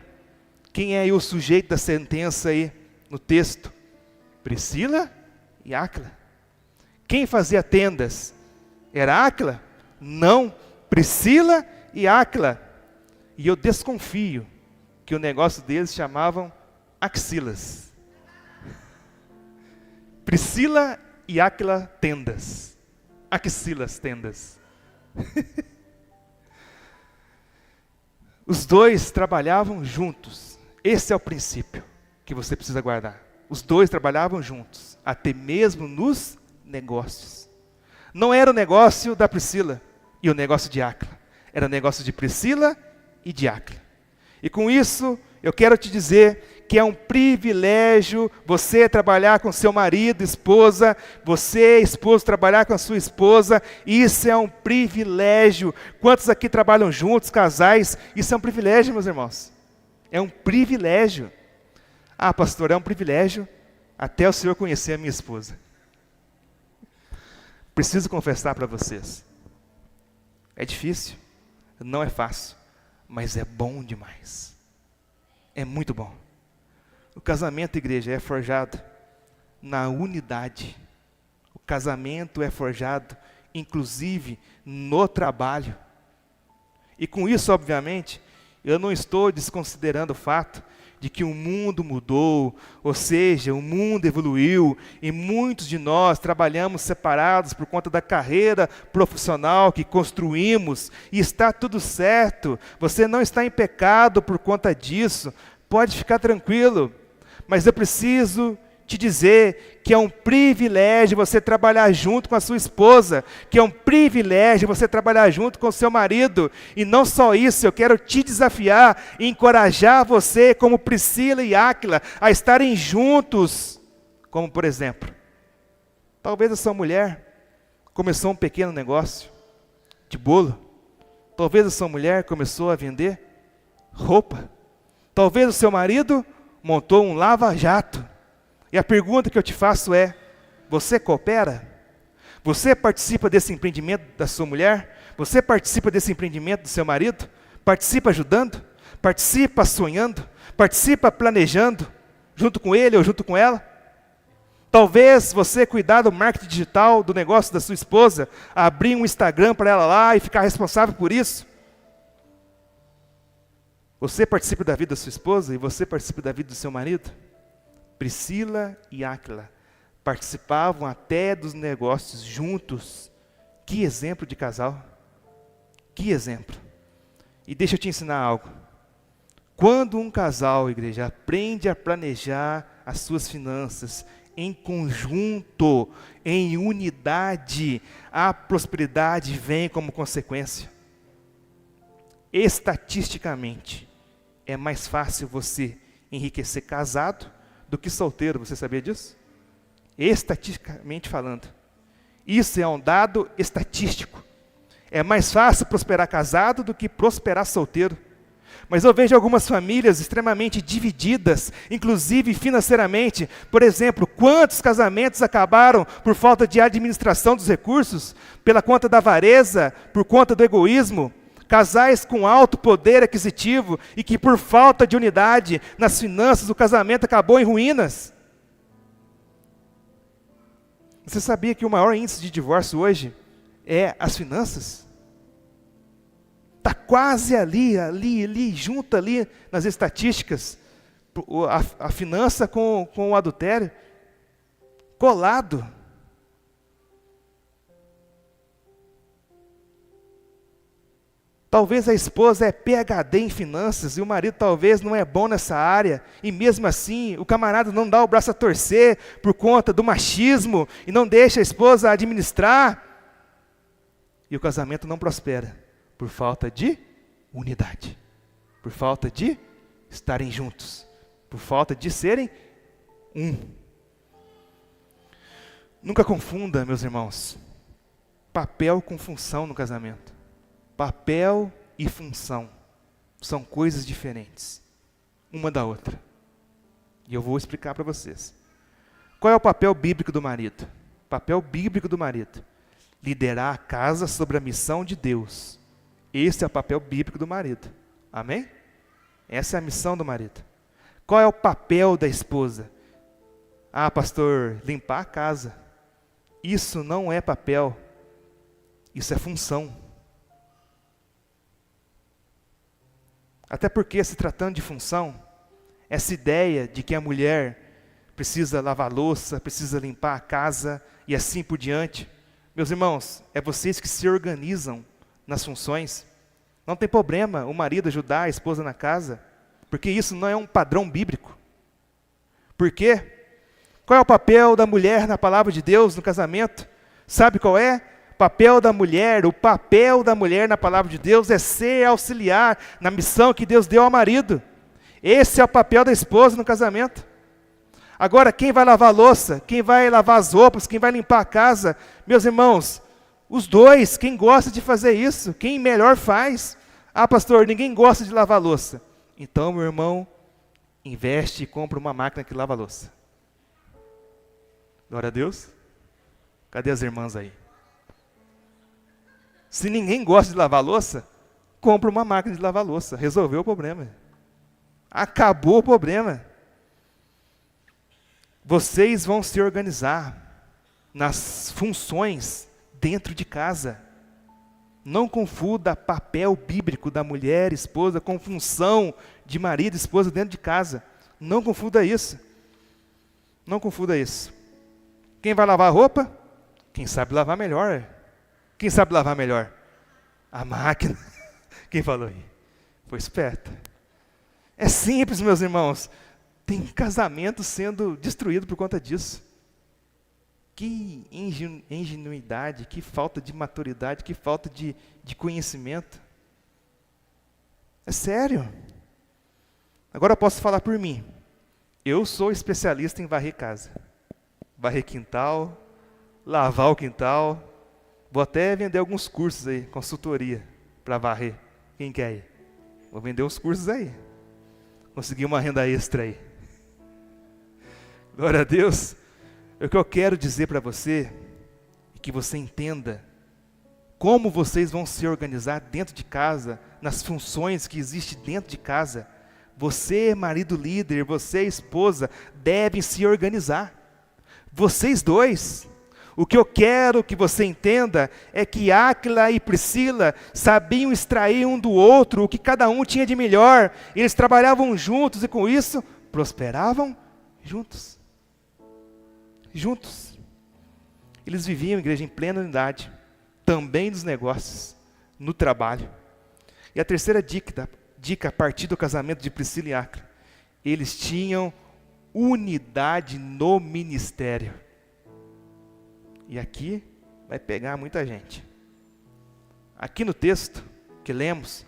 Quem é aí o sujeito da sentença aí no texto? Priscila e Áquila. Quem fazia tendas? Era Áquila? Não, Priscila e Áquila. E eu desconfio que o negócio deles chamavam axilas. Priscila e Áquila tendas. Axilas tendas. Os dois trabalhavam juntos. Esse é o princípio que você precisa guardar. Os dois trabalhavam juntos, até mesmo nos negócios. Não era o negócio da Priscila e o negócio de Áquila. Era o negócio de Priscila e de Áquila. E com isso, eu quero te dizer que é um privilégio você trabalhar com seu marido, esposa, você, esposo, trabalhar com a sua esposa. Isso é um privilégio. Quantos aqui trabalham juntos, casais? Isso é um privilégio, meus irmãos. É um privilégio. Ah, pastor, é um privilégio até o senhor conhecer a minha esposa. Preciso confessar para vocês. É difícil, não é fácil, mas é bom demais. É muito bom. O casamento, igreja, é forjado na unidade. O casamento é forjado, inclusive, no trabalho. E com isso, obviamente, eu não estou desconsiderando o fato de que o mundo mudou, ou seja, o mundo evoluiu e muitos de nós trabalhamos separados por conta da carreira profissional que construímos e está tudo certo, você não está em pecado por conta disso, pode ficar tranquilo, mas eu preciso te dizer que é um privilégio você trabalhar junto com a sua esposa, que é um privilégio você trabalhar junto com o seu marido, e não só isso, eu quero te desafiar e encorajar você, como Priscila e Áquila, a estarem juntos, como por exemplo, talvez a sua mulher começou um pequeno negócio de bolo, talvez a sua mulher começou a vender roupa, talvez o seu marido montou um lava-jato. E a pergunta que eu te faço é, você coopera? Você participa desse empreendimento da sua mulher? Você participa desse empreendimento do seu marido? Participa ajudando? Participa sonhando? Participa planejando? Junto com ele ou junto com ela? Talvez você cuidar do marketing digital do negócio da sua esposa, abrir um Instagram para ela lá e ficar responsável por isso? Você participa da vida da sua esposa e você participa da vida do seu marido? Priscila e Áquila participavam até dos negócios juntos. Que exemplo de casal. Que exemplo. E deixa eu te ensinar algo. Quando um casal, igreja, aprende a planejar as suas finanças em conjunto, em unidade, a prosperidade vem como consequência. Estatisticamente, é mais fácil você enriquecer casado do que solteiro, você sabia disso? Estatisticamente falando. Isso é um dado estatístico. É mais fácil prosperar casado do que prosperar solteiro. Mas eu vejo algumas famílias extremamente divididas, inclusive financeiramente. Por exemplo, quantos casamentos acabaram por falta de administração dos recursos, pela conta da avareza, por conta do egoísmo? Casais com alto poder aquisitivo e que por falta de unidade nas finanças o casamento acabou em ruínas. Você sabia que o maior índice de divórcio hoje é as finanças? Está quase ali, junto ali nas estatísticas, a finança com o adultério, colado. Talvez a esposa é PhD em finanças e o marido talvez não é bom nessa área, e mesmo assim o camarada não dá o braço a torcer por conta do machismo e não deixa a esposa administrar, e o casamento não prospera por falta de unidade, por falta de estarem juntos, por falta de serem um. Nunca confunda, meus irmãos, papel com função no casamento. Papel e função são coisas diferentes, uma da outra. E eu vou explicar para vocês. Qual é o papel bíblico do marido? O papel bíblico do marido: liderar a casa sobre a missão de Deus. Esse é o papel bíblico do marido. Amém? Essa é a missão do marido. Qual é o papel da esposa? Ah, pastor, limpar a casa. Isso não é papel, isso é função. Até porque, se tratando de função, essa ideia de que a mulher precisa lavar a louça, precisa limpar a casa e assim por diante, meus irmãos, é vocês que se organizam nas funções. Não tem problema o marido ajudar a esposa na casa, porque isso não é um padrão bíblico. Por quê? Qual é o papel da mulher na palavra de Deus no casamento? Sabe qual é? O papel da mulher na palavra de Deus é ser auxiliar na missão que Deus deu ao marido. Esse é o papel da esposa no casamento. Agora, quem vai lavar a louça, quem vai lavar as roupas, quem vai limpar a casa, meus irmãos, os dois, quem gosta de fazer isso, quem melhor faz. Ah, pastor, ninguém gosta de lavar a louça. Então, meu irmão, investe e compra uma máquina que lava a louça. Glória a Deus. Cadê as irmãs aí? Se ninguém gosta de lavar louça, compra uma máquina de lavar louça. Resolveu o problema. Acabou o problema. Vocês vão se organizar nas funções dentro de casa. Não confunda papel bíblico da mulher, esposa, com função de marido e esposa dentro de casa. Não confunda isso. Não confunda isso. Quem vai lavar a roupa? Quem sabe lavar melhor. Quem sabe lavar melhor? A máquina. Quem falou aí? Foi esperto. É simples, meus irmãos. Tem casamento sendo destruído por conta disso. Que ingenuidade, que falta de maturidade, que falta de conhecimento. É sério. Agora eu posso falar por mim. Eu sou especialista em varrer casa. Varrer quintal, lavar o quintal. Vou até vender alguns cursos aí, consultoria, para varrer. Quem quer ir? Vou vender uns cursos aí. Conseguir uma renda extra aí. Glória a Deus. O que eu quero dizer para você é que você entenda como vocês vão se organizar dentro de casa, nas funções que existem dentro de casa. Você, marido líder, você, esposa, devem se organizar. Vocês dois. O que eu quero que você entenda é que Áquila e Priscila sabiam extrair um do outro o que cada um tinha de melhor. Eles trabalhavam juntos e com isso prosperavam juntos. Juntos. Eles viviam, igreja, em plena unidade, também nos negócios, no trabalho. E a terceira dica a partir do casamento de Priscila e Áquila, eles tinham unidade no ministério. E aqui vai pegar muita gente. Aqui no texto que lemos,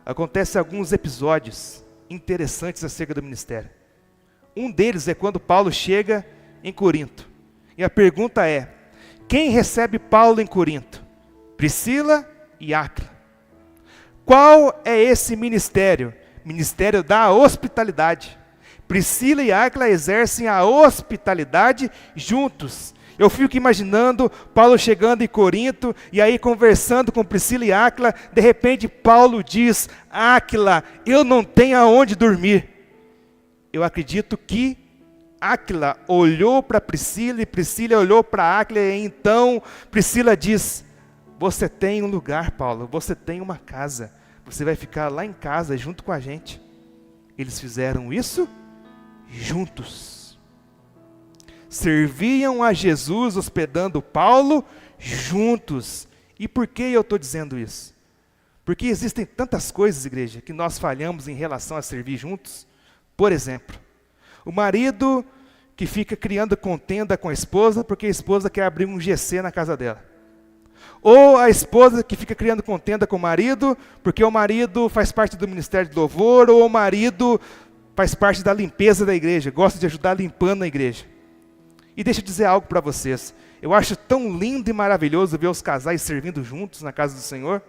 acontecem alguns episódios interessantes acerca do ministério. Um deles é quando Paulo chega em Corinto. E a pergunta é: quem recebe Paulo em Corinto? Priscila e Áquila. Qual é esse ministério? Ministério da hospitalidade. Priscila e Áquila exercem a hospitalidade juntos. Eu fico imaginando Paulo chegando em Corinto e aí conversando com Priscila e Áquila. De repente Paulo diz: Áquila, eu não tenho aonde dormir. Eu acredito que Áquila olhou para Priscila e Priscila olhou para Áquila, e então Priscila diz: você tem um lugar, Paulo, você tem uma casa, você vai ficar lá em casa junto com a gente. Eles fizeram isso juntos. Serviam a Jesus hospedando Paulo juntos. E por que eu estou dizendo isso? Porque existem tantas coisas, igreja, que nós falhamos em relação a servir juntos. Por exemplo, o marido que fica criando contenda com a esposa porque a esposa quer abrir um GC na casa dela. Ou a esposa que fica criando contenda com o marido porque o marido faz parte do ministério de louvor, ou o marido faz parte da limpeza da igreja, gosta de ajudar limpando a igreja. E deixa eu dizer algo para vocês. Eu acho tão lindo e maravilhoso ver os casais servindo juntos na casa do Senhor.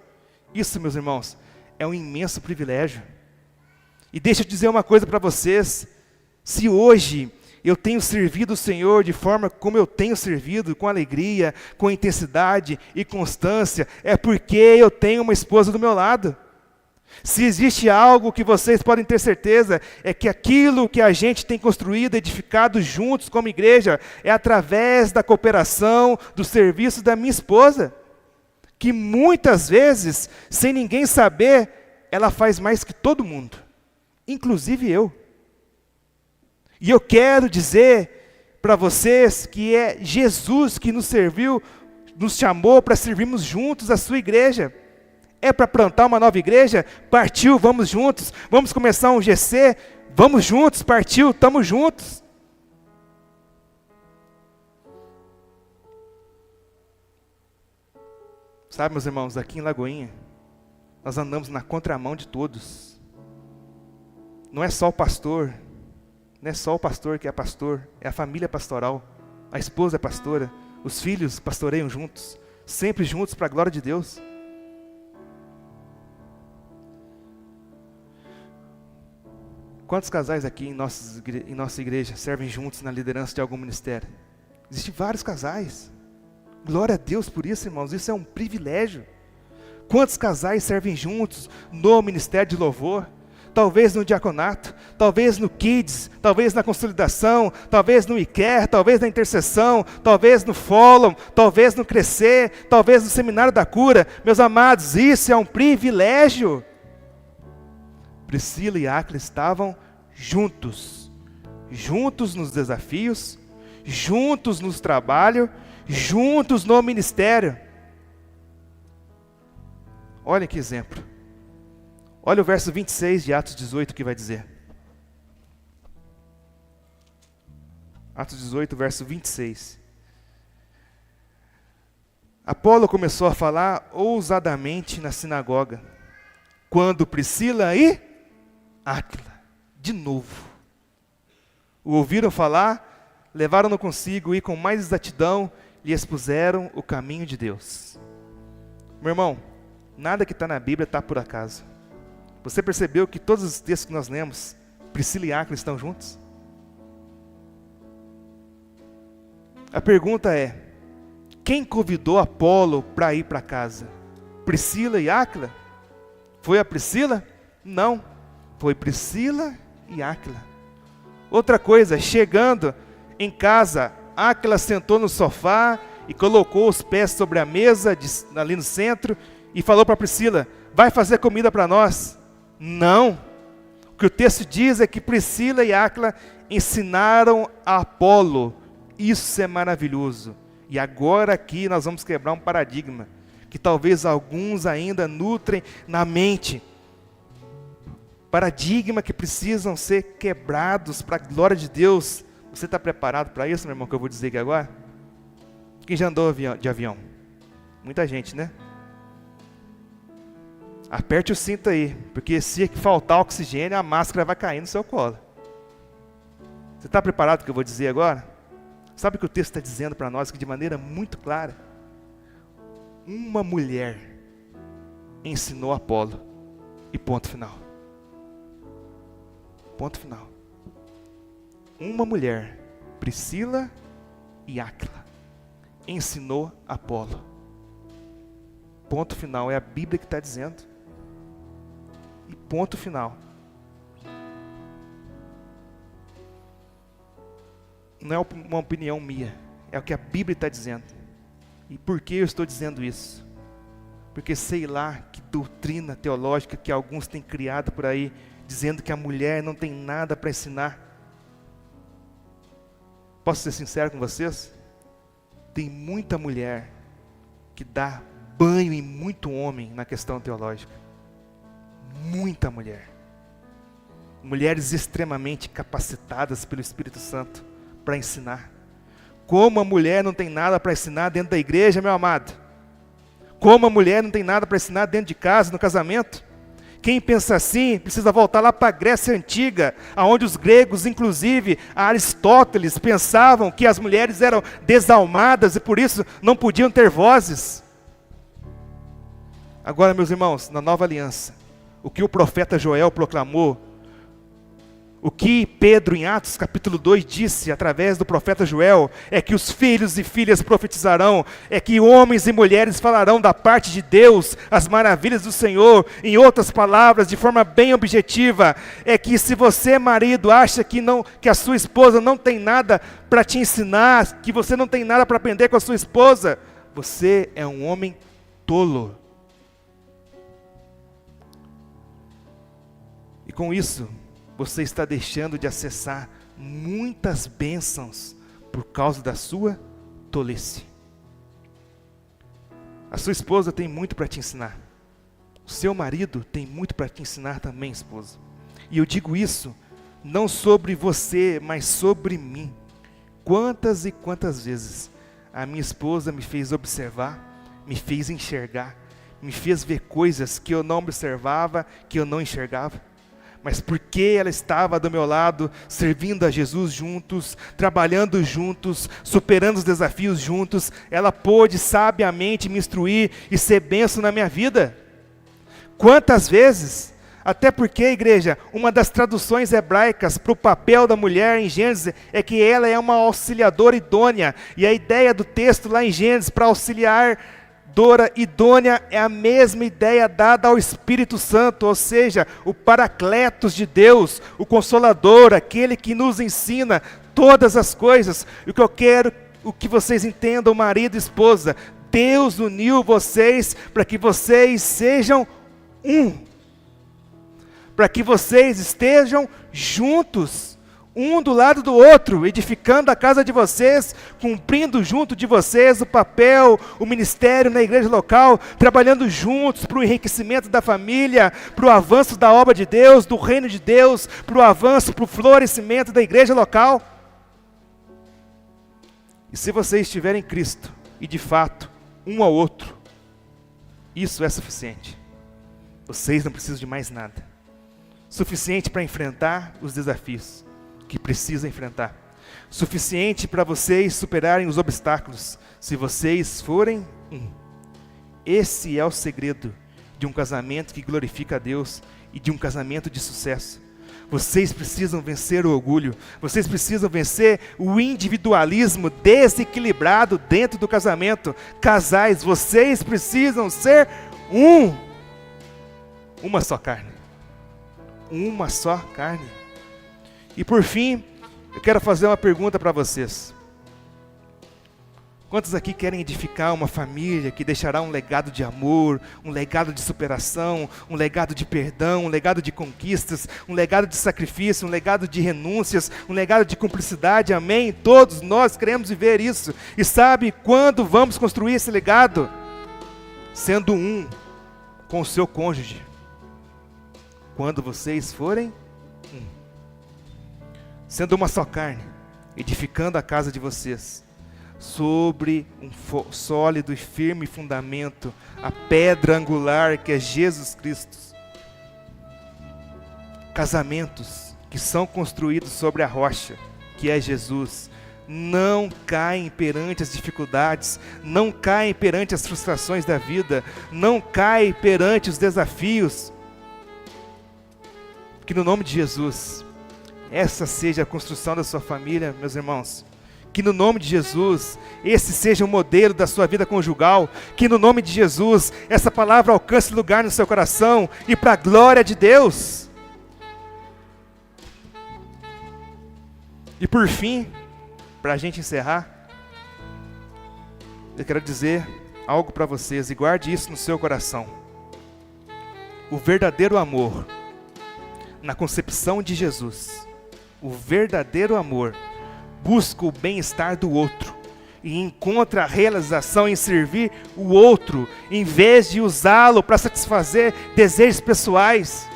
Isso, meus irmãos, é um imenso privilégio. E deixa eu dizer uma coisa para vocês. Se hoje eu tenho servido o Senhor de forma como eu tenho servido, com alegria, com intensidade e constância, é porque eu tenho uma esposa do meu lado. Se existe algo que vocês podem ter certeza, é que aquilo que a gente tem construído, edificado juntos como igreja, é através da cooperação, do serviço da minha esposa, que muitas vezes, sem ninguém saber, ela faz mais que todo mundo, inclusive eu. E eu quero dizer para vocês que é Jesus que nos serviu, nos chamou para servirmos juntos a sua igreja. É para plantar uma nova igreja? Partiu, vamos juntos. Vamos começar um GC? Vamos juntos, partiu, estamos juntos. Sabe, meus irmãos, aqui em Lagoinha, nós andamos na contramão de todos. Não é só o pastor, não é só o pastor que é pastor, é a família pastoral, a esposa é pastora, os filhos pastoreiam juntos, sempre juntos para a glória de Deus. Quantos casais aqui em nossa igreja servem juntos na liderança de algum ministério? Existem vários casais. Glória a Deus por isso, irmãos, isso é um privilégio. Quantos casais servem juntos no ministério de louvor? Talvez no diaconato, talvez no Kids, talvez na consolidação, talvez no ICARE, talvez na intercessão, talvez no Follow, talvez no Crescer, talvez no Seminário da Cura. Meus amados, isso é um privilégio. Priscila e Áquila estavam juntos, juntos nos desafios, juntos no trabalho, juntos no ministério. Olha que exemplo. Olha o verso 26 de Atos 18 que vai dizer. Atos 18, verso 26. Apolo começou a falar ousadamente na sinagoga, quando Priscila e Áquila, de novo, o ouviram falar, levaram-no consigo e com mais exatidão lhe expuseram o caminho de Deus. Meu irmão, nada que está na Bíblia está por acaso. Você percebeu que todos os textos que nós lemos, Priscila e Áquila estão juntos? A pergunta é, quem convidou Apolo para ir para casa? Priscila e Áquila? Foi a Priscila? Não, foi Priscila e Áquila. Outra coisa, chegando em casa, Áquila sentou no sofá e colocou os pés sobre a mesa ali no centro e falou para Priscila, vai fazer comida para nós? Não, o que o texto diz é que Priscila e Áquila ensinaram a Apolo. Isso é maravilhoso. E agora aqui nós vamos quebrar um paradigma que talvez alguns ainda nutrem na mente. Paradigma que precisam ser quebrados para a glória de Deus. Você está preparado para isso, meu irmão, que eu vou dizer aqui agora? Quem já andou de avião? Muita gente, né? Aperte o cinto aí, porque se faltar oxigênio, a máscara vai cair no seu colo. Você está preparado para o que eu vou dizer agora? Sabe o que o texto está dizendo para nós, que de maneira muito clara? Uma mulher ensinou Apolo, e ponto final. Ponto final. Uma mulher, Priscila e Áquila, ensinou Apolo. Ponto final, é a Bíblia que está dizendo. E ponto final. Não é uma opinião minha, é o que a Bíblia está dizendo. E por que eu estou dizendo isso? Porque sei lá que doutrina teológica que alguns têm criado por aí, dizendo que a mulher não tem nada para ensinar. Posso ser sincero com vocês? Tem muita mulher que dá banho em muito homem na questão teológica. Muita mulher. Mulheres extremamente capacitadas pelo Espírito Santo para ensinar. Como a mulher não tem nada para ensinar dentro da igreja, meu amado? Como a mulher não tem nada para ensinar dentro de casa, no casamento? Quem pensa assim, precisa voltar lá para a Grécia Antiga, onde os gregos, inclusive Aristóteles, pensavam que as mulheres eram desalmadas e por isso não podiam ter vozes. Agora, meus irmãos, na nova aliança, o que o profeta Joel proclamou, o que Pedro em Atos capítulo 2 disse através do profeta Joel, é que os filhos e filhas profetizarão, é que homens e mulheres falarão da parte de Deus, as maravilhas do Senhor. Em outras palavras, de forma bem objetiva, é que se você, marido, acha que a sua esposa não tem nada para te ensinar, que você não tem nada para aprender com a sua esposa, você é um homem tolo. E com isso, você está deixando de acessar muitas bênçãos por causa da sua tolice. A sua esposa tem muito para te ensinar. O seu marido tem muito para te ensinar também, esposa. E eu digo isso não sobre você, mas sobre mim. Quantas e quantas vezes a minha esposa me fez observar, me fez enxergar, me fez ver coisas que eu não observava, que eu não enxergava. Mas porque ela estava do meu lado, servindo a Jesus juntos, trabalhando juntos, superando os desafios juntos, ela pôde sabiamente me instruir e ser bênção na minha vida. Quantas vezes? Até porque, igreja, uma das traduções hebraicas para o papel da mulher em Gênesis é que ela é uma auxiliadora idônea. E a ideia do texto lá em Gênesis para auxiliar idônea é a mesma ideia dada ao Espírito Santo, ou seja, o Paracletos de Deus, o Consolador, aquele que nos ensina todas as coisas. E o que eu quero, o que vocês entendam, marido e esposa, Deus uniu vocês para que vocês sejam um, para que vocês estejam juntos, um do lado do outro, edificando a casa de vocês, cumprindo junto de vocês o papel, o ministério na igreja local, trabalhando juntos para o enriquecimento da família, para o avanço da obra de Deus, do reino de Deus, para o avanço, para o florescimento da igreja local. E se vocês estiverem em Cristo, e de fato, um ao outro, isso é suficiente. Vocês não precisam de mais nada. Suficiente para enfrentar os desafios que precisam enfrentar. Suficiente para vocês superarem os obstáculos, se vocês forem um. Esse é o segredo de um casamento que glorifica a Deus e de um casamento de sucesso. Vocês precisam vencer o orgulho, vocês precisam vencer o individualismo desequilibrado dentro do casamento. Casais, vocês precisam ser uma só carne. Uma só carne. E por fim, eu quero fazer uma pergunta para vocês. Quantos aqui querem edificar uma família que deixará um legado de amor, um legado de superação, um legado de perdão, um legado de conquistas, um legado de sacrifício, um legado de renúncias, um legado de cumplicidade? Amém? Todos nós queremos viver isso. E sabe quando vamos construir esse legado? Sendo um com o seu cônjuge. Quando vocês forem um. Sendo uma só carne, edificando a casa de vocês, sobre um sólido e firme fundamento, a pedra angular que é Jesus Cristo. Casamentos que são construídos sobre a rocha, que é Jesus, não caem perante as dificuldades, não caem perante as frustrações da vida, não caem perante os desafios. Que no nome de Jesus, essa seja a construção da sua família, meus irmãos. Que no nome de Jesus, esse seja o modelo da sua vida conjugal. Que no nome de Jesus, essa palavra alcance lugar no seu coração e para a glória de Deus. E por fim, para a gente encerrar, eu quero dizer algo para vocês, e guarde isso no seu coração. O verdadeiro amor, na concepção de Jesus, o verdadeiro amor busca o bem-estar do outro e encontra a realização em servir o outro, em vez de usá-lo para satisfazer desejos pessoais.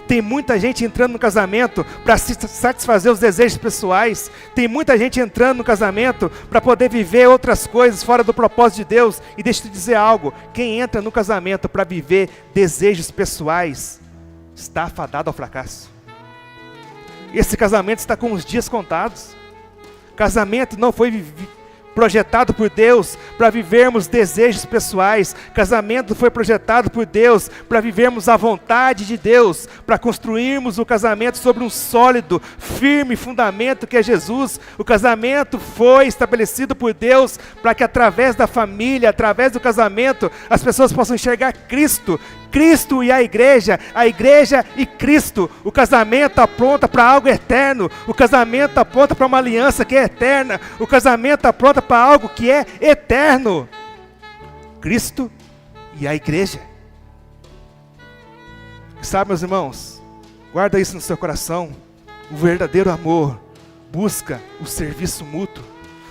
Tem muita gente entrando no casamento para satisfazer os desejos pessoais. Tem muita gente entrando no casamento para poder viver outras coisas fora do propósito de Deus. E deixa eu te dizer algo, quem entra no casamento para viver desejos pessoais, está afadado ao fracasso. Esse casamento está com os dias contados. Casamento não foi projetado por Deus para vivermos desejos pessoais. Casamento foi projetado por Deus para vivermos a vontade de Deus, para construirmos o casamento sobre um sólido, firme fundamento que é Jesus. O casamento foi estabelecido por Deus para que através da família, através do casamento, as pessoas possam enxergar Cristo. Cristo e a igreja e Cristo. O casamento aponta para algo eterno, o casamento aponta para uma aliança que é eterna, o casamento aponta para algo que é eterno. Cristo e a igreja. Sabe, meus irmãos, guarda isso no seu coração. O verdadeiro amor busca o serviço mútuo.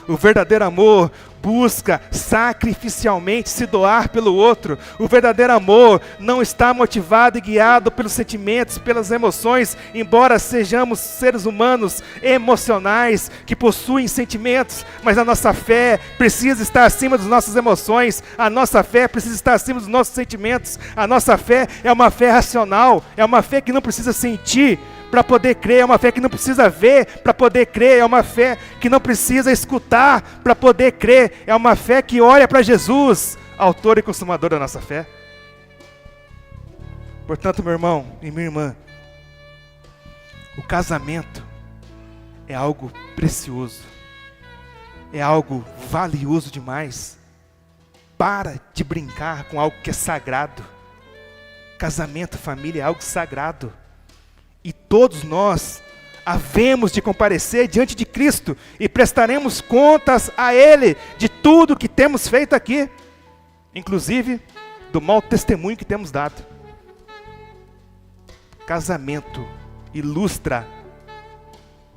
O verdadeiro amor busca sacrificialmente se doar pelo outro. O verdadeiro amor não está motivado e guiado pelos sentimentos, pelas emoções, embora sejamos seres humanos emocionais que possuem sentimentos, mas a nossa fé precisa estar acima das nossas emoções, a nossa fé precisa estar acima dos nossos sentimentos. A nossa fé é uma fé racional, é uma fé que não precisa sentir para poder crer, é uma fé que não precisa ver para poder crer, é uma fé que não precisa escutar para poder crer, é uma fé que olha para Jesus, autor e consumador da nossa fé. Portanto, meu irmão e minha irmã, o casamento é algo precioso, é algo valioso demais. Para de brincar com algo que é sagrado. Casamento, família é algo sagrado. E todos nós havemos de comparecer diante de Cristo e prestaremos contas a Ele de tudo que temos feito aqui, inclusive do mau testemunho que temos dado. Casamento ilustra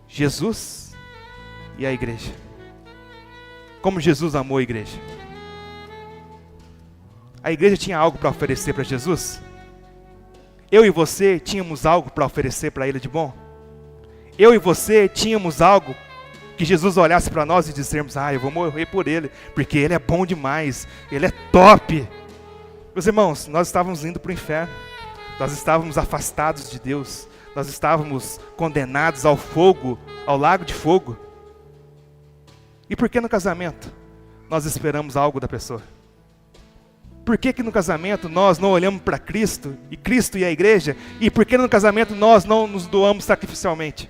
Jesus e a igreja. Como Jesus amou a igreja. A igreja tinha algo para oferecer para Jesus? Eu e você tínhamos algo para oferecer para Ele de bom? Eu e você tínhamos algo que Jesus olhasse para nós e dissemos: eu vou morrer por Ele, porque Ele é bom demais, Ele é top. Meus irmãos, nós estávamos indo para o inferno, nós estávamos afastados de Deus, nós estávamos condenados ao fogo, ao lago de fogo. E por que no casamento nós esperamos algo da pessoa? Por que no casamento nós não olhamos para Cristo e a igreja? E por que no casamento nós não nos doamos sacrificialmente?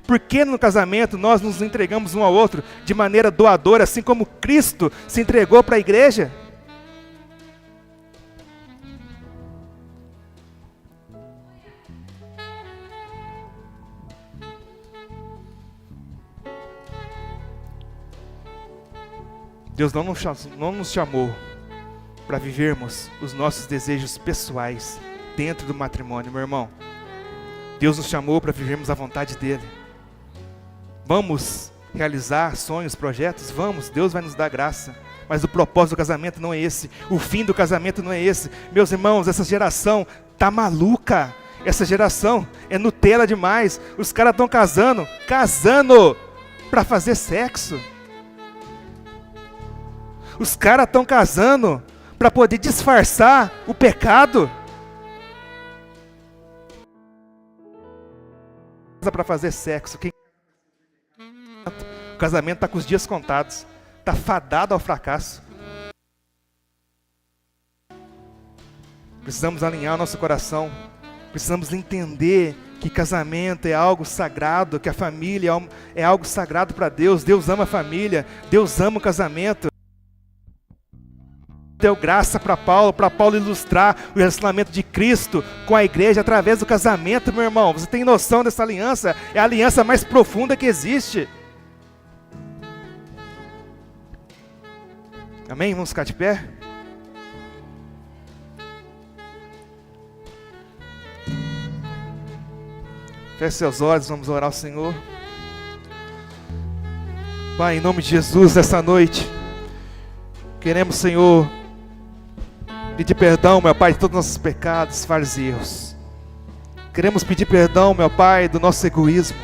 Por que no casamento nós nos entregamos um ao outro de maneira doadora, assim como Cristo se entregou para a igreja? Deus não nos chamou para vivermos os nossos desejos pessoais dentro do matrimônio, meu irmão. Deus nos chamou para vivermos a vontade dEle. Vamos realizar sonhos, projetos? Vamos, Deus vai nos dar graça. Mas o propósito do casamento não é esse. O fim do casamento não é esse. Meus irmãos, essa geração tá maluca. Essa geração é Nutella demais. Os caras estão casando para fazer sexo. Os caras estão casando para poder disfarçar o pecado. Para fazer sexo. O casamento está com os dias contados. Está fadado ao fracasso. Precisamos alinhar o nosso coração. Precisamos entender que casamento é algo sagrado, que a família é algo sagrado para Deus. Deus ama a família. Deus ama o casamento. Deu graça para Paulo ilustrar o relacionamento de Cristo com a igreja através do casamento, meu irmão. Você tem noção dessa aliança? É a aliança mais profunda que existe. Amém? Vamos ficar de pé? Feche seus olhos, vamos orar ao Senhor. Pai, em nome de Jesus, nessa noite, queremos, Senhor, pedir perdão, meu Pai, de todos os nossos pecados, falhas e erros. Queremos pedir perdão, meu Pai, do nosso egoísmo,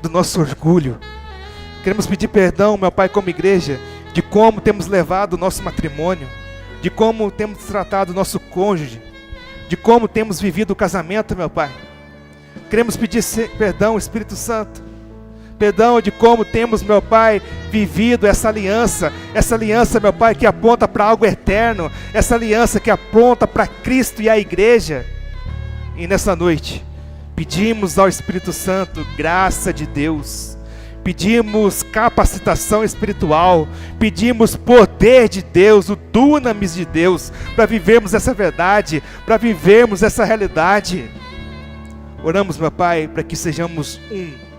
do nosso orgulho. Queremos pedir perdão, meu Pai, como igreja, de como temos levado o nosso matrimônio, de como temos tratado o nosso cônjuge, de como temos vivido o casamento, meu Pai. Queremos pedir perdão, Espírito Santo. Perdão de como temos, meu Pai, vivido essa aliança, meu Pai, que aponta para algo eterno, essa aliança que aponta para Cristo e a igreja. E nessa noite, pedimos ao Espírito Santo graça de Deus, pedimos capacitação espiritual, pedimos poder de Deus, o dunamis de Deus, para vivermos essa verdade, para vivermos essa realidade. Oramos, meu Pai, para que sejamos um.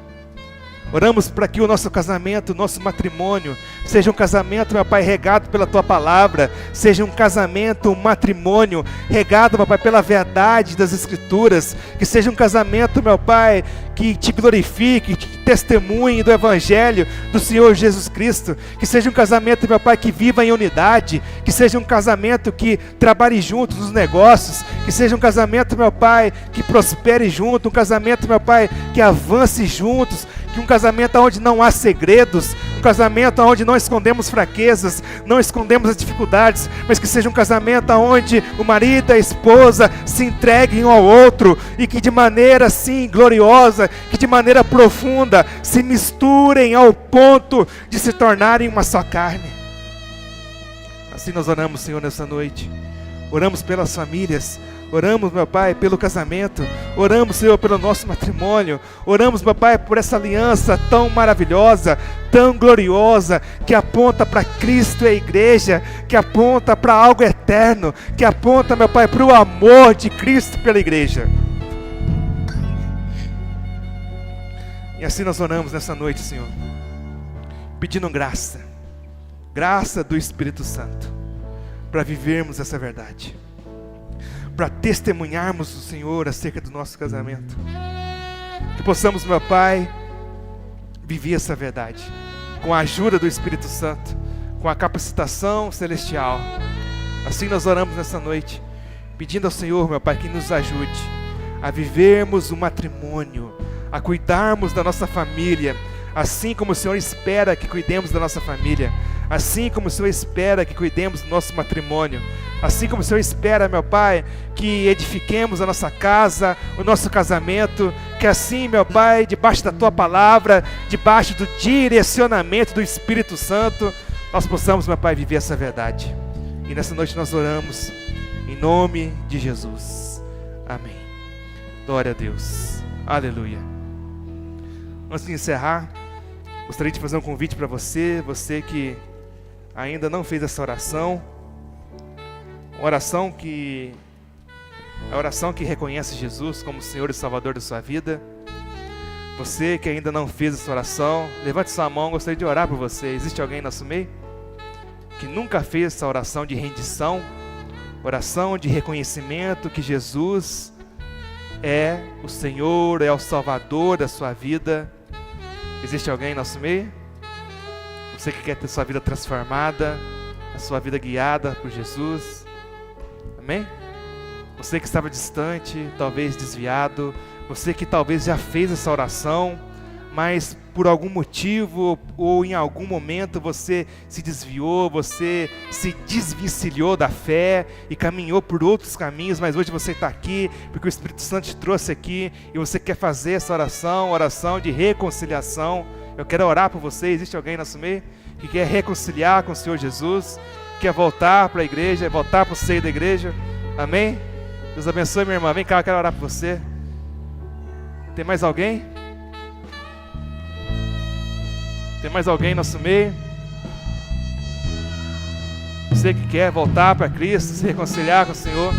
Oramos para que o nosso casamento, o nosso matrimônio, seja um casamento, meu Pai, regado pela Tua Palavra, seja um casamento, um matrimônio, regado, meu Pai, pela verdade das Escrituras, que seja um casamento, meu Pai, que Te glorifique, que testemunhe do Evangelho do Senhor Jesus Cristo, que seja um casamento, meu Pai, que viva em unidade, que seja um casamento que trabalhe juntos nos negócios, que seja um casamento, meu Pai, que prospere junto, um casamento, meu Pai, que avance juntos, que um casamento onde não há segredos, um casamento onde não escondemos fraquezas, não escondemos as dificuldades, mas que seja um casamento onde o marido e a esposa se entreguem um ao outro e que de maneira assim gloriosa, que de maneira profunda se misturem ao ponto de se tornarem uma só carne. Assim nós oramos, Senhor, nessa noite. Oramos pelas famílias. Oramos, meu Pai, pelo casamento. Oramos, Senhor, pelo nosso matrimônio. Oramos, meu Pai, por essa aliança tão maravilhosa, tão gloriosa, que aponta para Cristo e a igreja, que aponta para algo eterno, que aponta, meu Pai, para o amor de Cristo pela igreja. E assim nós oramos nessa noite, Senhor, pedindo graça, graça do Espírito Santo, para vivermos essa verdade, para testemunharmos o Senhor acerca do nosso casamento. Que possamos, meu Pai, viver essa verdade, com a ajuda do Espírito Santo, com a capacitação celestial. Assim nós oramos nessa noite, pedindo ao Senhor, meu Pai, que nos ajude a vivermos o matrimônio, a cuidarmos da nossa família, assim como o Senhor espera que cuidemos da nossa família, assim como o Senhor espera que cuidemos do nosso matrimônio, assim como o Senhor espera, meu Pai, que edifiquemos a nossa casa, o nosso casamento, que assim, meu Pai, debaixo da Tua palavra, debaixo do direcionamento do Espírito Santo, nós possamos, meu Pai, viver essa verdade. E nessa noite nós oramos em nome de Jesus. Amém. Glória a Deus. Aleluia. Antes de encerrar, gostaria de fazer um convite para você que ainda não fez essa oração. Uma oração que é a oração que reconhece Jesus como Senhor e Salvador da sua vida. Você que ainda não fez essa oração, levante sua mão, gostaria de orar por você. Existe alguém em nosso meio que nunca fez essa oração de rendição, oração de reconhecimento que Jesus é o Senhor, é o Salvador da sua vida? Existe alguém em nosso meio? Você que quer ter sua vida transformada, a sua vida guiada por Jesus? Amém? Você que estava distante, talvez desviado, você que talvez já fez essa oração, mas por algum motivo ou em algum momento você se desviou, você se desvencilhou da fé e caminhou por outros caminhos, mas hoje você está aqui porque o Espírito Santo te trouxe aqui e você quer fazer essa oração de reconciliação. Eu quero orar por você. Existe alguém no nosso meio que quer reconciliar com o Senhor Jesus, quer voltar para a igreja, voltar para o seio da igreja? Amém? Deus abençoe, minha irmã. Vem cá, eu quero orar por você. Tem mais alguém? Tem mais alguém no nosso meio? Você que quer voltar para Cristo, se reconciliar com o Senhor?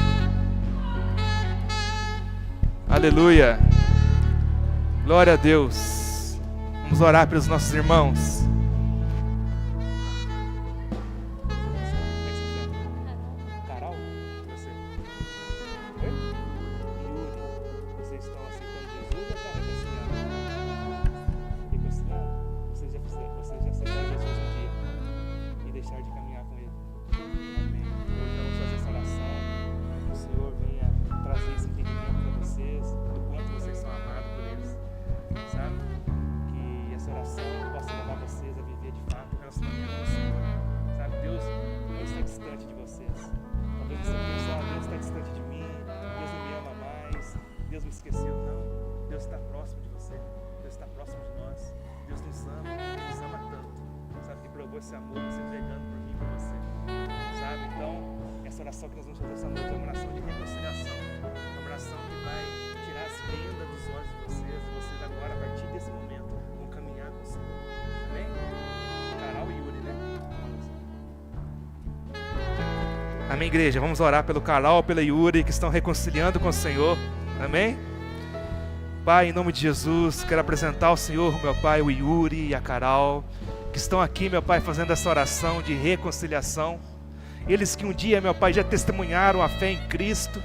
Aleluia. Glória a Deus. Vamos orar pelos nossos irmãos. Carol? Você? Oi? Yuri. Vocês estão aceitando Jesus ou estão reconciliando? Reconciliando? Vocês já aceitaram Jesus um dia e deixaram de caminhar com Ele? Amém. Hoje vamos fazer essa oração, que o Senhor venha trazer esse entendimento para vocês, do quanto vocês são amados por eles, sabe? Que essa oração possa levar vocês a viver de fato o relacionamento com o Senhor, sabe? Deus não está distante de vocês. Talvez você pense, Deus está distante de mim, Deus não me ama mais, Deus me esqueceu. Não, Deus está próximo de você, Deus está próximo de nós. Deus nos ama tanto, sabe, que provou esse amor se entregando por mim e por você, sabe? Então, essa oração que nós vamos fazer essa noite é uma oração de reconciliação, uma oração que vai tirar as vendas dos olhos de vocês, e vocês agora, a partir desse momento, vão caminhar com o Senhor. Amém? Carol e Yuri, né? Amém, igreja? Vamos orar pelo Carol, pela Yuri, que estão reconciliando com o Senhor. Amém? Pai, em nome de Jesus, quero apresentar ao Senhor, meu Pai, o Yuri e a Carol, que estão aqui, meu Pai, fazendo essa oração de reconciliação. Eles que um dia, meu Pai, já testemunharam a fé em Cristo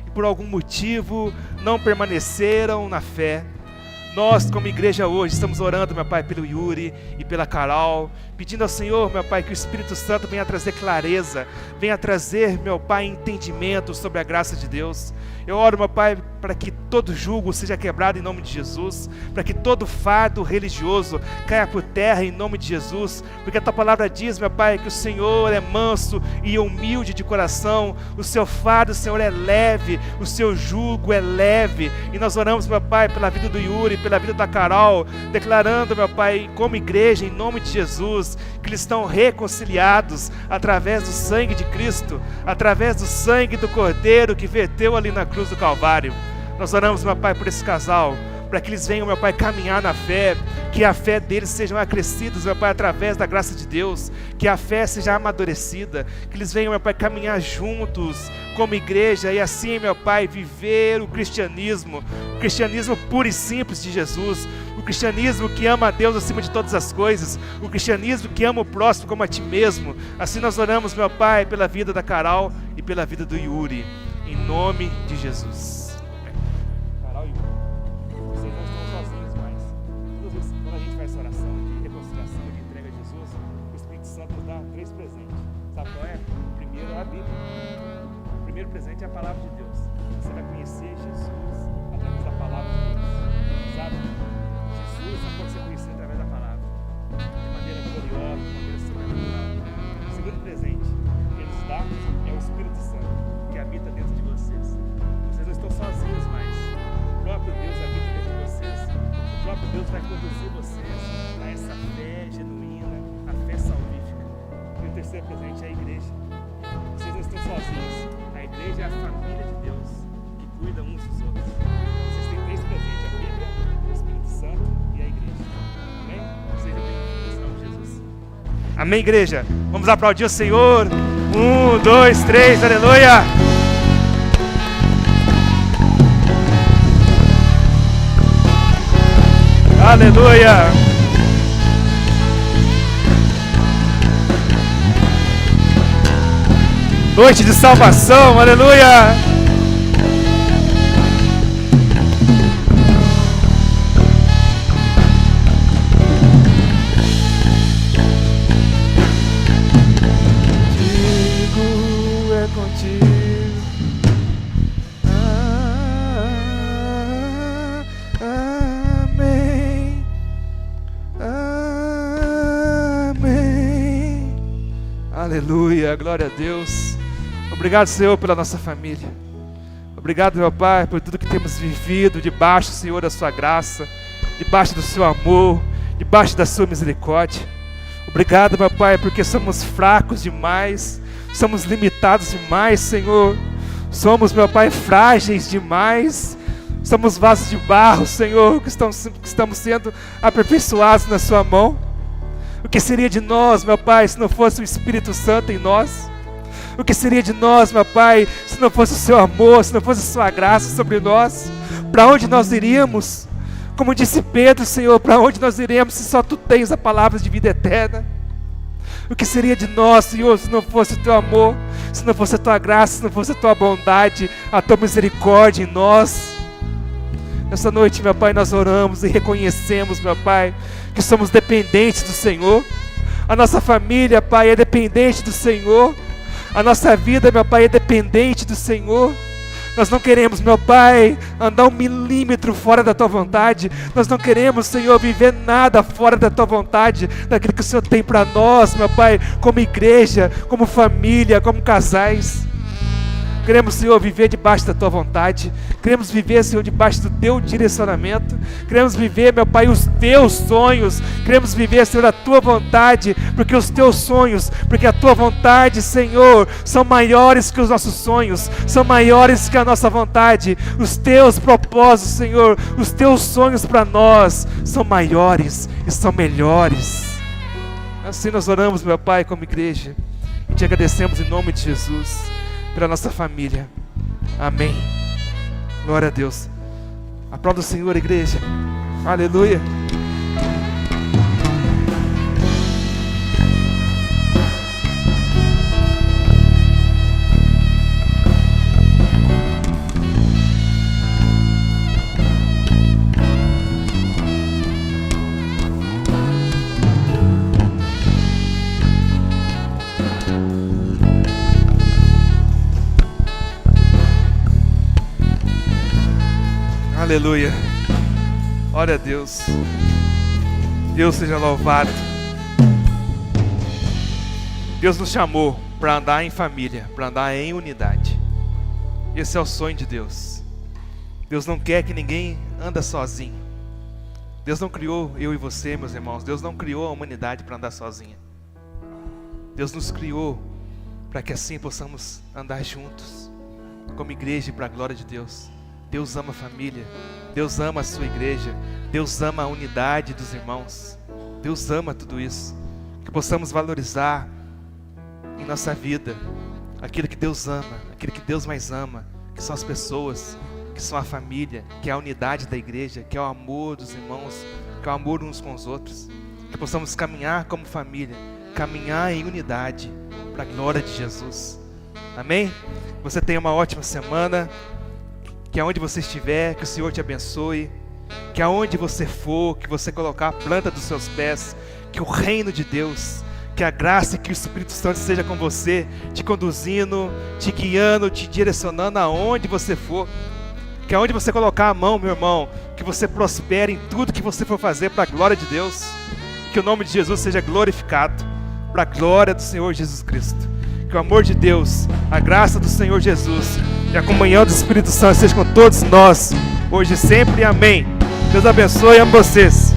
e por algum motivo não permaneceram na fé. Nós, como igreja hoje, estamos orando, meu Pai, pelo Yuri e pela Carol, pedindo ao Senhor, meu Pai, que o Espírito Santo venha trazer clareza, venha trazer, meu Pai, entendimento sobre a graça de Deus. Eu oro, meu Pai, para que todo jugo seja quebrado em nome de Jesus, para que todo fardo religioso caia por terra em nome de Jesus, porque a Tua palavra diz, meu Pai, que o Senhor é manso e humilde de coração, o Seu fardo, Senhor, é leve, o Seu jugo é leve, e nós oramos, meu Pai, pela vida do Yuri, pela vida da Carol, declarando, meu Pai, como igreja, em nome de Jesus, que eles estão reconciliados através do sangue de Cristo, através do sangue do Cordeiro que verteu ali na cruz do Calvário. Nós oramos, meu Pai, por esse casal, para que eles venham, meu Pai, caminhar na fé, que a fé deles seja acrescida, meu Pai, através da graça de Deus, que a fé seja amadurecida, que eles venham, meu Pai, caminhar juntos como igreja e assim, meu Pai, viver o cristianismo puro e simples de Jesus, o cristianismo que ama a Deus acima de todas as coisas, o cristianismo que ama o próximo como a ti mesmo. Assim nós oramos, meu Pai, pela vida da Carol e pela vida do Yuri, em nome de Jesus. Carol e Yuri, vocês não estão sozinhos mais. Todas as vezes quando a gente faz essa oração, Bíblia, o primeiro presente é a palavra de Deus. Você vai conhecer Jesus através da palavra de Deus, sabe? Jesus só pode ser conhecido através da palavra, de maneira gloriosa, de maneira sobrenatural. O segundo presente que Ele nos dá é o Espírito Santo, que habita dentro de vocês. Vocês não estão sozinhos mais. O próprio Deus habita dentro de vocês. O próprio Deus vai conduzir vocês a essa fé genuína, a fé salvífica. E o terceiro presente é a igreja. Vocês não estão sozinhos. A igreja é a família de Deus que cuida uns dos outros. Vocês têm três presentes: a Bíblia, o Espírito Santo e a igreja. Amém? Seja bem-vindos em nome de Jesus. Amém, igreja? Vamos aplaudir o Senhor. 1, 2, 3, aleluia! Aleluia! Noite de salvação, aleluia! Contigo é contigo. Amém. Amém. Aleluia, glória a Deus. Obrigado, Senhor, pela nossa família. Obrigado, meu Pai, por tudo que temos vivido debaixo, Senhor, da sua graça, debaixo do seu amor, debaixo da sua misericórdia. Obrigado, meu Pai, porque somos fracos demais, somos limitados demais, Senhor. Somos, meu Pai, frágeis demais. Somos vasos de barro, Senhor, que estamos sendo aperfeiçoados na sua mão. O que seria de nós, meu Pai, se não fosse o Espírito Santo em nós? O que seria de nós, meu Pai, se não fosse o seu amor, se não fosse a sua graça sobre nós? Para onde nós iríamos? Como disse Pedro, Senhor, para onde nós iremos se só Tu tens a palavra de vida eterna? O que seria de nós, Senhor, se não fosse o Teu amor, se não fosse a Tua graça, se não fosse a Tua bondade, a Tua misericórdia em nós? Nessa noite, meu Pai, nós oramos e reconhecemos, meu Pai, que somos dependentes do Senhor. A nossa família, Pai, é dependente do Senhor. A nossa vida, meu Pai, é dependente do Senhor. Nós não queremos, meu Pai, andar 1 milímetro fora da Tua vontade. Nós não queremos, Senhor, viver nada fora da Tua vontade, daquilo que o Senhor tem para nós, meu Pai, como igreja, como família, como casais. Queremos, Senhor, viver debaixo da Tua vontade. Queremos viver, Senhor, debaixo do Teu direcionamento. Queremos viver, meu Pai, os Teus sonhos. Queremos viver, Senhor, a Tua vontade, porque os Teus sonhos, porque a Tua vontade, Senhor, são maiores que os nossos sonhos, são maiores que a nossa vontade. Os Teus propósitos, Senhor, os Teus sonhos para nós são maiores e são melhores. Assim nós oramos, meu Pai, como igreja, e Te agradecemos em nome de Jesus pela nossa família. Amém. Glória a Deus. Aplauda o Senhor, igreja. Aleluia. Aleluia. Glória a Deus. Deus seja louvado. Deus nos chamou para andar em família, para andar em unidade. Esse é o sonho de Deus. Deus não quer que ninguém ande sozinho. Deus não criou eu e você, meus irmãos. Deus não criou a humanidade para andar sozinha. Deus nos criou para que assim possamos andar juntos, como igreja, para a glória de Deus. Deus ama a família, Deus ama a sua igreja, Deus ama a unidade dos irmãos, Deus ama tudo isso. Que possamos valorizar em nossa vida aquilo que Deus ama, aquilo que Deus mais ama, que são as pessoas, que são a família, que é a unidade da igreja, que é o amor dos irmãos, que é o amor uns com os outros. Que possamos caminhar como família, caminhar em unidade para a glória de Jesus. Amém? Você tenha uma ótima semana. Que aonde você estiver, que o Senhor te abençoe. Que aonde você for, que você colocar a planta dos seus pés, que o reino de Deus, Que a graça e que o Espírito Santo esteja com você, te conduzindo, te guiando, te direcionando aonde você for. Que aonde você colocar a mão, meu irmão, que você prospere em tudo que você for fazer para a glória de Deus. Que o nome de Jesus seja glorificado para a glória do Senhor Jesus Cristo. Que o amor de Deus, a graça do Senhor Jesus e a comunhão do Espírito Santo esteja com todos nós, hoje e sempre. Amém. Deus abençoe a vocês.